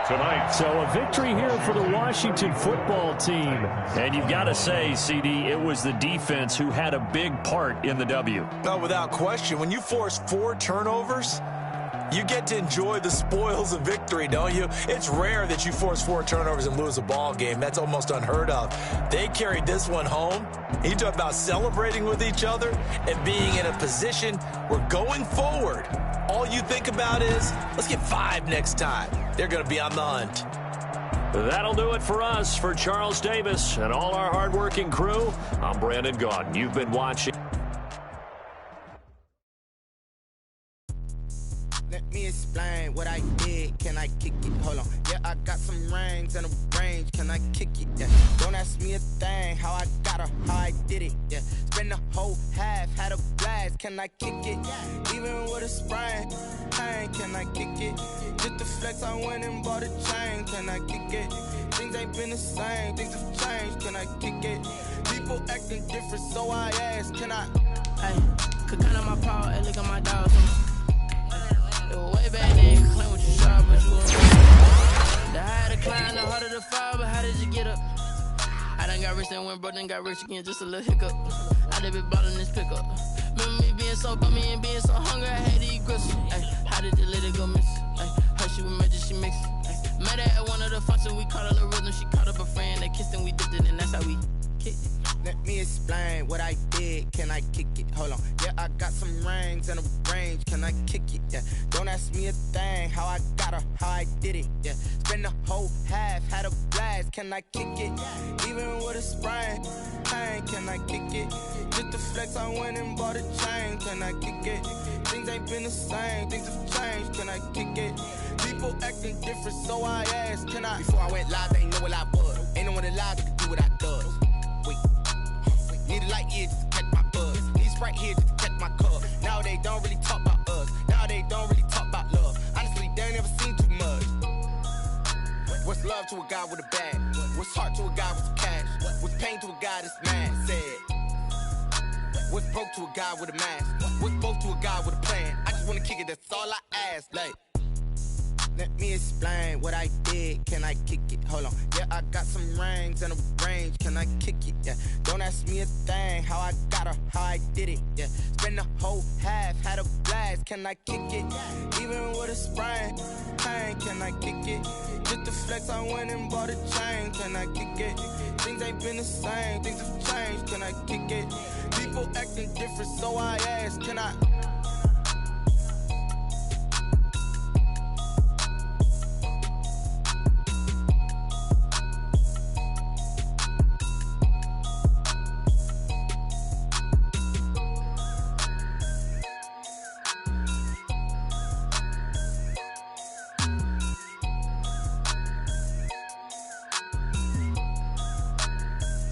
Tonight. So a victory here for the Washington football team. And you've got to say, CD, it was the defense who had a big part in the W. No, without question. When you force 4 turnovers, you get to enjoy the spoils of victory, don't you? It's rare that you force 4 turnovers and lose a ball game. That's almost unheard of. They carried this one home. You talk about celebrating with each other and being in a position where going forward, all you think about is, let's get 5 next time. They're going to be on the hunt. That'll do it for us. For Charles Davis and all our hardworking crew, I'm Brandon Gaudin. You've been watching. Let me explain what I did. Can I kick it? Hold on. Yeah, I got some rings and a range. Can I kick it? Yeah. Don't ask me a thing. How I got her, how I did it. Yeah. Spend the whole half, had a blast. Can I kick it? Even with a sprain, pain. Can I kick it? Just the flex, I went and bought a chain. Can I kick it? Things ain't been the same. Things have changed. Can I kick it? People acting different, so I ask. Can I? Hey, could count on my power and look at my dogs. It was way back then, you claim what you saw, but you were. The higher the climb, the harder the fall, but how did you get up? I done got rich and went broke, then got rich again, just a little hiccup. I done been ballin' this pickup. Remember me being so bummy and being so hungry, I had to eat grits. Ay, how did the lady go miss? Ay, her she was magic, she mixed. Ay, met her at one of the functions, we caught her the rhythm, she caught up a friend, they kissed and we dipped it, and that's how we kicked it. Let me explain what I did. Can I kick it? Hold on. Yeah, I got some rings and a range. Can I kick it? Yeah. Don't ask me a thing. How I got her, how I did it. Yeah. Spend the whole half, had a blast. Can I kick it? Even with a sprain, pain. Can I kick it? Just the flex, I went and bought a chain. Can I kick it? Things ain't been the same. Things have changed. Can I kick it? People acting different, so I asked. Can I? Before I went live, they ain't know what I was. Ain't no one alive that could do what I does. Wait. Need a light here just to catch my buzz. Need Sprite here just to catch my cup. Now they don't really talk about us. Now they don't really talk about love. Honestly, they ain't never seen too much. What's love to a guy with a bag? What's heart to a guy with some cash? What's pain to a guy that's mad? Said. What's broke to a guy with a mask? What's broke to a guy with a plan? I just wanna kick it, that's all I ask. Like, let me explain what I did. Can I kick it? Hold on. Yeah, I got some rings and a range. Can I kick it? Yeah. Don't ask me a thing. How I got her, how I did it. Yeah. Spend the whole half, had a blast. Can I kick it? Even with a sprain, pain. Can I kick it? Just the flex, I went and bought a chain. Can I kick it? Things ain't been the same. Things have changed. Can I kick it? People acting different, so I ask. Can I?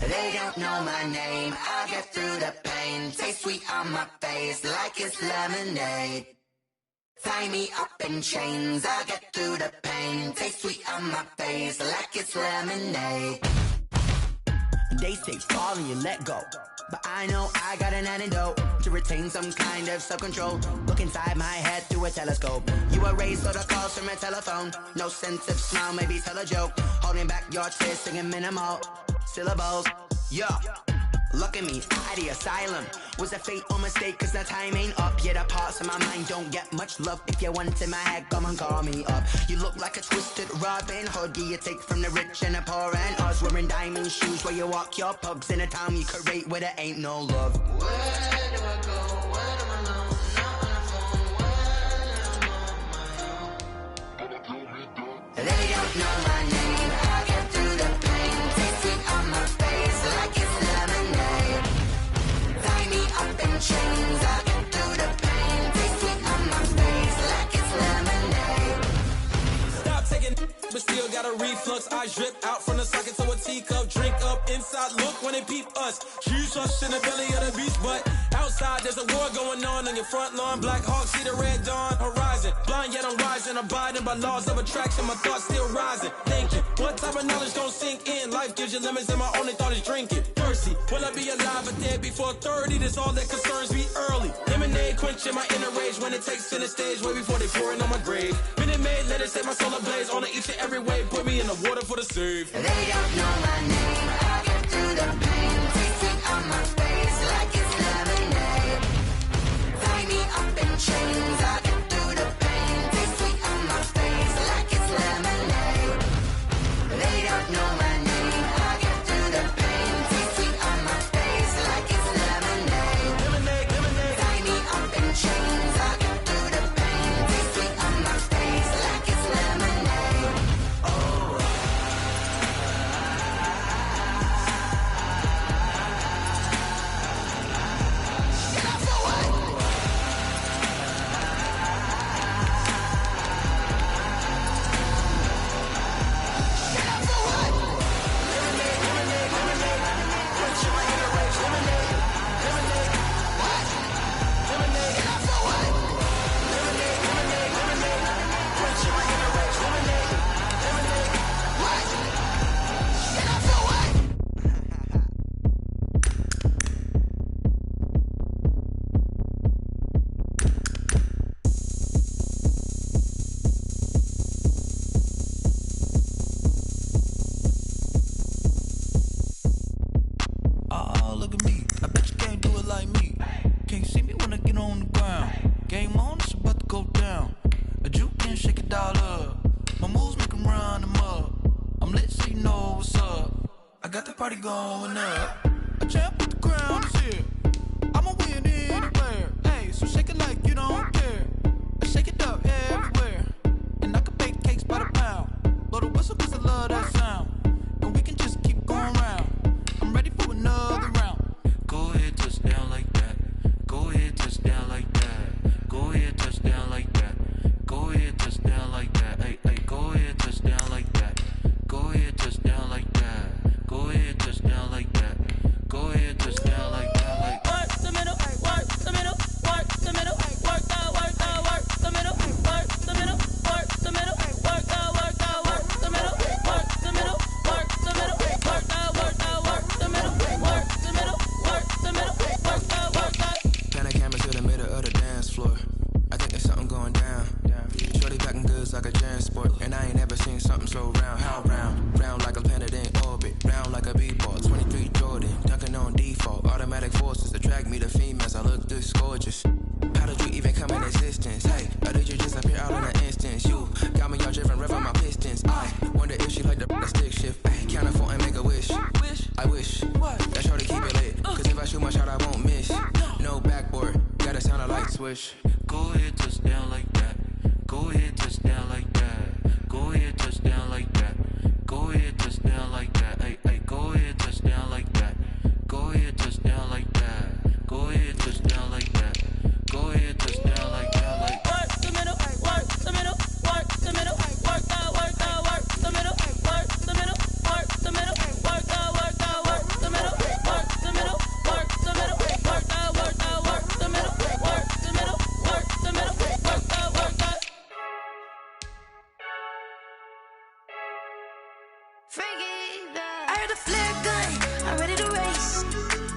They don't know my name, I get through the pain. Taste sweet on my face like it's lemonade. Tie me up in chains, I get through the pain. Taste sweet on my face like it's lemonade. They say fall and you let go, but I know I got an antidote to retain some kind of self-control. Look inside my head through a telescope. You erase all the calls from a telephone. No sense of smile, maybe tell a joke. Holding back your tears, singing minimal syllables. Yeah, look at me, at the asylum. Was a fate or mistake, cause the time ain't up. Yet the parts of my mind don't get much love. If you want in my head, come and call me up. You look like a twisted Robin Hood. You take from the rich and the poor and us. Wearing diamond shoes where you walk your pugs in a town you create where there ain't no love. Where do I go? reflux, eyes drip out from the socket to a teacup. Drink up inside, look when they peep us. Choose us in the belly of the beast, but outside there's a war going on your front lawn. Black Hawk, see the red dawn horizon. Blind yet I'm rising, abiding by laws of attraction. My thoughts still rising, thinking what type of knowledge gon' sink in? Life gives you limits and my only thought is drinking. Thirsty, will I be alive or dead before 30? That's all that concerns me early. Lemonade quenching my inner rage when it takes center stage way before they pouring on my grave. Minute Maid, let it set my soul ablaze on each and every way. Put me in the water for the save. They don't know my name. I get through the pain. Tasting on my face like it's lemonade. Tie me up in chains. I get through the pain. Tasting on my face like it's lemonade. They don't know my name. I get through the pain. Tasting on my face like it's lemonade. Lemonade, lemonade. Tie me up in chains. I get through the pain. Tasting on my face like it's lemonade. Oh. Look at me. I bet you can't do it like me. Can't see me when I get on the ground. Game on, it's about to go down. A juke and shake it all up. My moves make them run them up. I'm lit so you know what's up. I got the party going up. A champ with the crown is here. I'ma win anywhere. Hey, so shake it like you don't care. I shake it up everywhere. And I can bake cakes by the pound. Blow the whistle cause I love that sound. And we can just keep going round. I'm ready for another round. Go ahead, touch down like that. Go ahead, touch down like that. Go ahead, touch down like that. Go ahead, touch down like that. Hey, hey, go ahead, touch down like that. Go ahead, touch down like that. Go ahead, touch down like that. Go ahead, touch down like that. Like work the middle, work the middle, work the middle, work the middle, work the middle, work the middle, work the middle, work the middle, work the middle, work the middle, work the middle, work the middle, work the middle, work the. Pan a camera to the middle of the dance floor. I think there's something going down. Shorty packing goods like a transport, and I ain't never seen something so round. How round? Round like a planet in orbit, round like a b-ball. 23 Jordan, dunking on default. Automatic forces attract me to females. I look this gorgeous. How did you even come in existence? Hey, or did you just appear out in an instance? You got me all driven, revving my pistons. I wonder if she like the stick shift. Ay, count it for and make a wish. I wish that shorty keep it lit. Cause if I shoot my shot, I won't miss. No backboard, gotta sound a light switch. go ahead, touch down like that. Go ahead, touch down like that. Go ahead, touch down like that. Go ahead, touch down like that. Hey, hey, go ahead, touch down like that. Go ahead, touch down like that. Go ahead, touch down like that. Go ahead, touch down like that. Like work the middle, work the middle, work the middle, work the middle, work the middle, work the middle, work the middle, work the middle, work the middle, work the middle, work the middle, work the middle, work the middle, work the middle, work the. I heard a flare gun, I'm ready to race.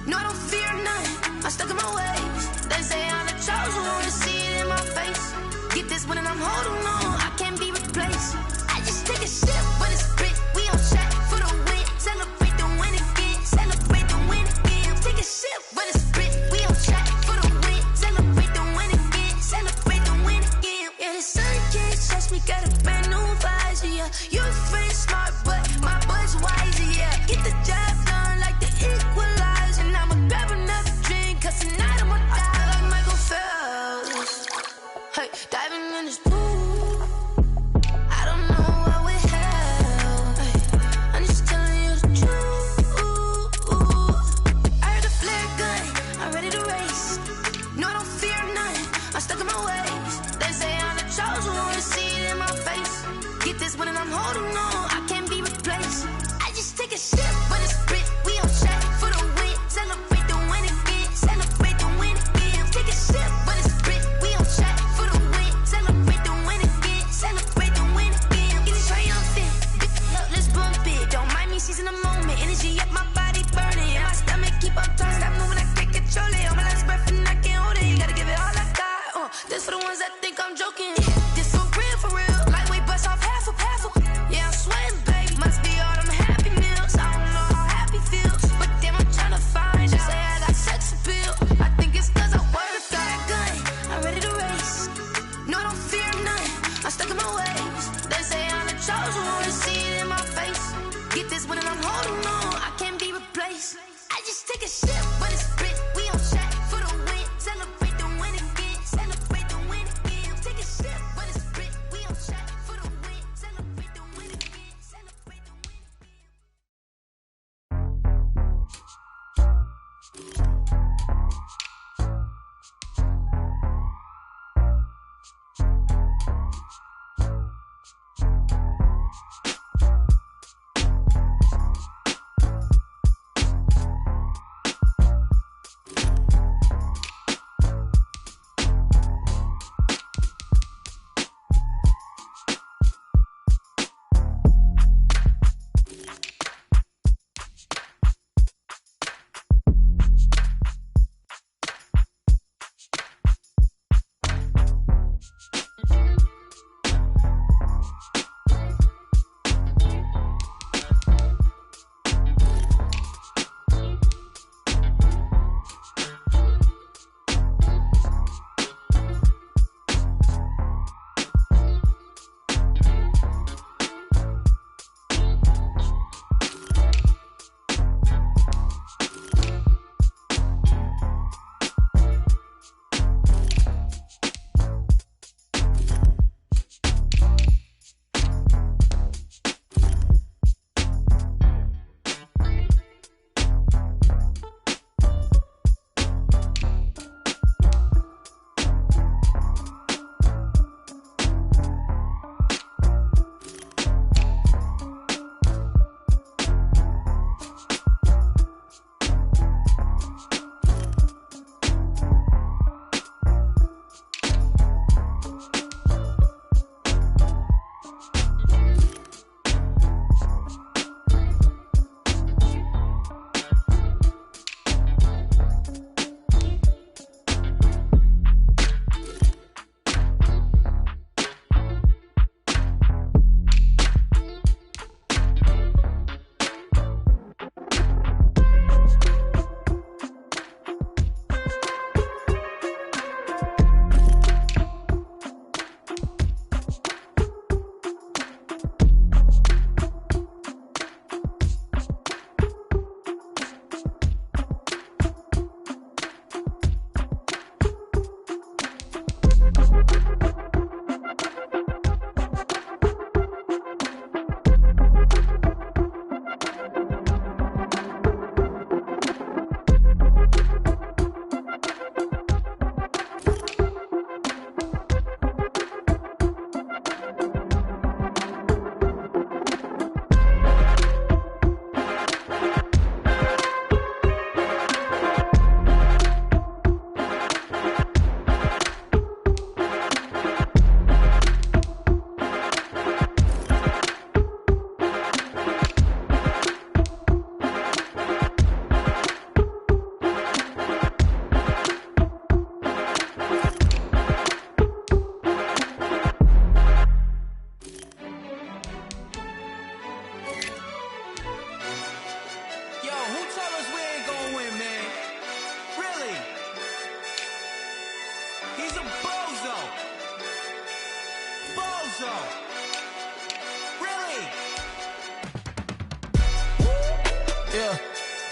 No, I don't fear none, I'm stuck in my ways. They say I'm the chosen one, to see it in my face. Get this one and I'm holding on, I can't be replaced. I just take a sip when it's split, we on track for the win. Celebrate the win again, celebrate the win again. Take a sip when it's split, we on track for the win. Celebrate the win again, celebrate the win again. Yeah, the sun can't touch me, got a brand new visor, yeah. You friend smart, but my bud's wiser, yeah. Get the job done like the equalizer. And I'ma grab another drink, cause tonight I'ma die like Michael Phelps. Hey, diving in this pool.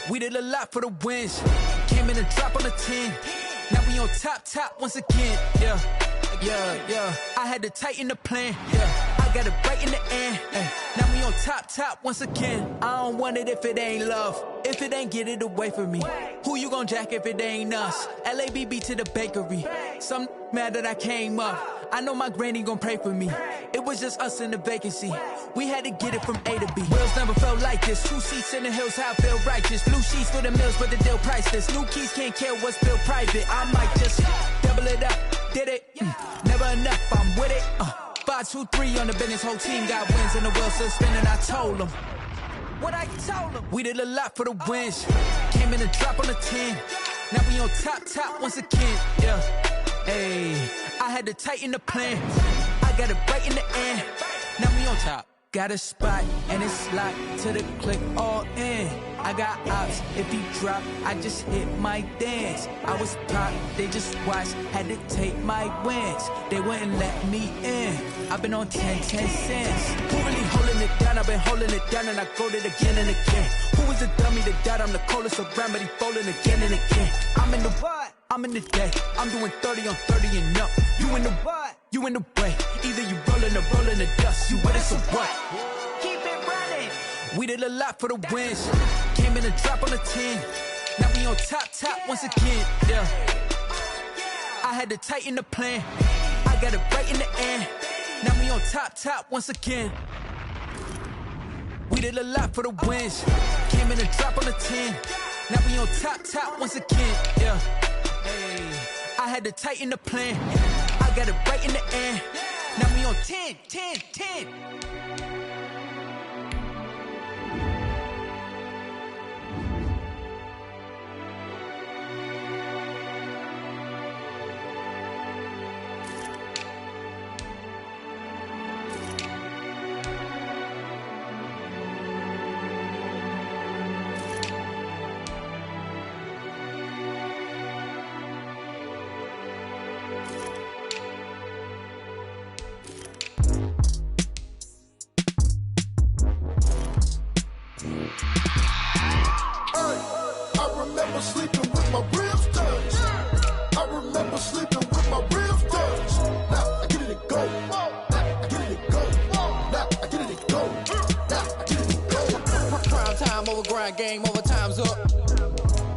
We did a lot for the wins. Came in and dropped on the 10. Now we on top once again. Yeah. I had to tighten the plan. I got it right in the end. Now we on top once again. I don't want it if it ain't love. If it ain't, get it away from me. Who you gon' jack if it ain't us? LABB to the bakery. Some mad that I came up. I know my granny gon' pray for me. It was just us in the vacancy. We had to get it from A to B. Wheels never felt like this. 2 seats in the hills, how I feel righteous. Blue sheets for the mills, but the deal priceless. New keys can't care what's built private. I might just double it up. Did it? Never enough, I'm with it. 5, 2, 3 on the business. Whole team got wins and the wheels still spinning. I told them. What I told them. We did a lot for the wins. Came in and dropped on the 10. Now we on top once again. Hey, I had to tighten the plan. I got it right in the end. Now we on top. Got a spot and it's locked to the click all in. I got ops, if he drop, I just hit my dance. I was pop, they just watched, had to take my wins. They wouldn't let me in. I've been on 10 cents. Who really holding it down? I've been holding it down and I go it again and again. Who was the dummy that died? I'm the coldest around, but he folding again and again. I'm in the what? I'm in the day. I'm doing 30 on 30 and up. You in the what? You in the way. Either you rolling or rolling the dust. You with us or what? Keep it running. We did a lot for the wins. Came in and dropped on the 10. Now we on top once again. I had to tighten the plan. I got it right in the end. Now we on top once again. We did a lot for the wins. Came in and dropped on the 10. Now we on top once again. Hey, I had to tighten the plan. I got it right in the end. Now we on 10. Sleeping with my ribs touched. I remember sleeping with my ribs touched. Now I get it and go. Now I get it and go. Now I get it and go. Now I get it and go. Prime time over grind game, over time's up.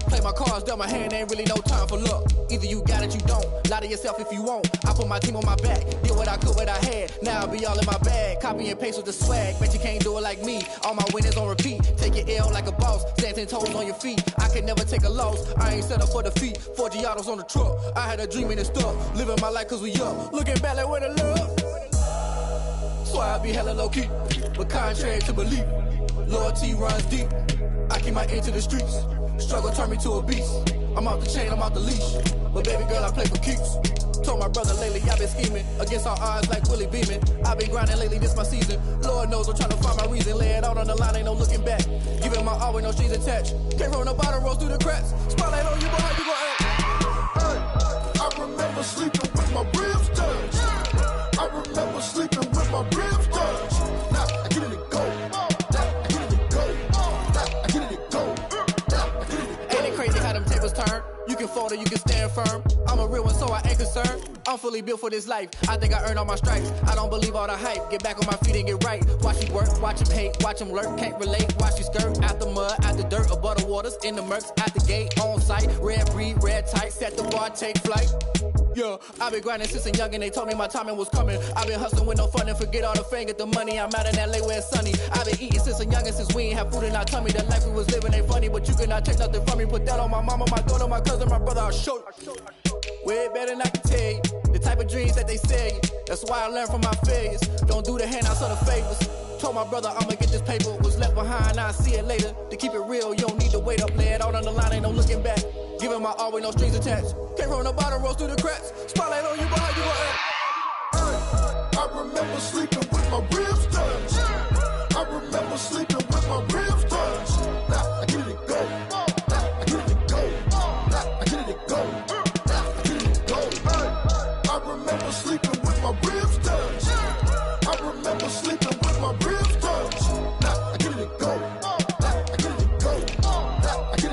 Play my cards, dealt my hand, ain't really no time for luck. Either you got it, you don't. Lie to yourself if you won't. I put my team on my back. Did what I could, what I had. Now I'll be all in my bag. Copy and paste with the swag. Bet you can't do it like me. All my winners on repeat. Take your L like a boss. Stand 10 toes on your feet. I can never take a loss. I ain't set up for defeat. 4 Giottos on the truck. I had a dream and it stuck. Living my life cause we up. Looking back like where the love. So I be hella low key. But contrary to belief, loyalty runs deep. I keep my ear to the streets. Struggle turned me to a beast. I'm off the chain, I'm off the leash. But baby girl, I play for keeps. Told my brother lately, I've been scheming. Against all odds like Willie Beeman. I've been grinding lately, this my season. Lord knows I'm trying to find my reason. Lay it out on the line, ain't no looking back. Giving my all with no strings attached. Can't roll no bottom, rolls through the cracks. Spotlight on you, but how you gon' act? Hey, I remember sleeping with my ribs touched. I remember sleeping with my ribs touched. Now I get it and go. Now I get it and go. Now I get it and go. Now I get it and go. Ain't it crazy how them tables turn? You can fold or you can stand firm. I'm a real one, so I ain't concerned. I'm fully built for this life. I think I earned all my stripes. I don't believe all the hype. Get back on my feet and get right. Watch you work, watch him hate, watch him lurk. Can't relate, watch you skirt. Out the mud, out the dirt, above the waters, in the murks, out the gate, on site. Red breed, red tight, set the bar, take flight. Yeah, I've been grinding since a youngin', they told me my timing was coming. I've been hustling with no fun and forget all the fame, get the money. I'm out in LA where it's sunny. I've been eating since a youngin', since we ain't have food in our tummy. The life we was living ain't funny, but you cannot take nothing from me. Put that on my mama, my daughter, my cousin, my brother, I'll show you. Way better than I can tell you. The type of dreams that they sell you. That's why I learned from my failures. Don't do the handouts or the favors. Told my brother I'ma get this paper. Was left behind, I'll see it later. To keep it real, you don't need to wait up. Lay it out on the line, ain't no looking back. Giving my all with no strings attached. Can't roll no bottom, rolls through the cracks. Spotlight on you, but how you gon' act? I remember sleeping with my ribs touched. I remember sleeping with my ribs touched. Now I get it and go. Now I get it and go. Now I get it and go. Now I get it and go. I remember sleeping with my ribs touched. I remember sleeping with my ribs touched. Now I get it and go. Now I get it and go. Now I get it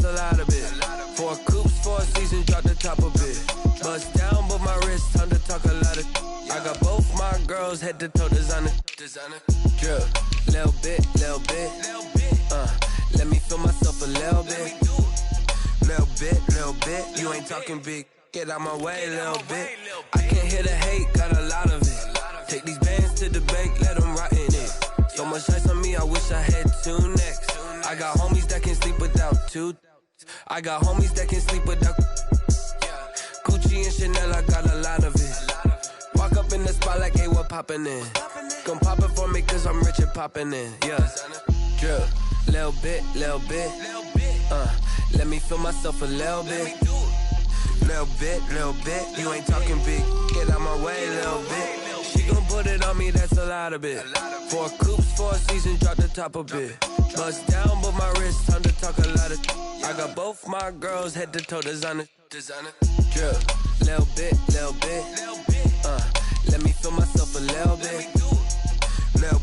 that's a lot of it. 4 coops, 4 seasons, drop the top a bit. Bust down, but my wrist, time to talk a lot of. I got both my girls head to toe designer. Drip, little bit. Let me feel myself a little bit. Little bit. You ain't talking big. Get out my way, little bit. I can't hear the hate, got a lot of it. Take these bands to the bank, let them rot in it. So much ice on me, I wish I had 2 necks. I got homies that can sleep without 2. I got homies that can sleep without. Gucci and Chanel, I got a lot of it. Walk up in the spot like, hey, what poppin' in? Come pop it for me, cause I'm rich and poppin' in. Yeah, drip, little bit. Let me feel myself a little bit. Little bit. You ain't talking big. Get out my way, little bit. She gon' put it on me, that's a lot of it. 4 coops, 4 seasons, drop the top a bit. Bust down, but my wrist, time to talk a lot of. I got both my girls head to toe designer. Drip, little bit. Let me feel myself a little bit. Little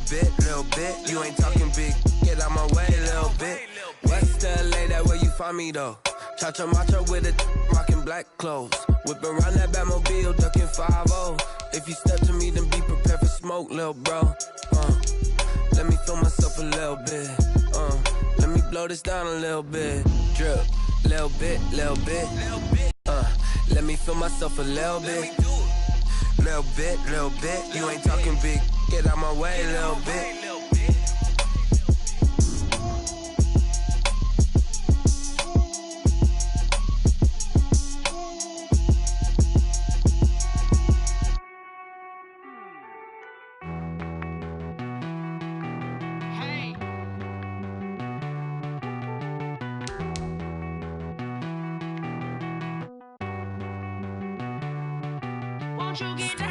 bit. You ain't talking big. Get out my way, little bit. West LA, that where you find me though. Cha-cha matcha with it, rockin' black clothes. Whip around that Batmobile, ducking 5-0. If you step to me, then be prepared for smoke, lil' bro. Let me feel myself a little bit. Let me blow this down a little bit. Drip, little bit. Let me feel myself a little bit. Little bit. You ain't talking big. Get out my way, little bit. Won't you get down?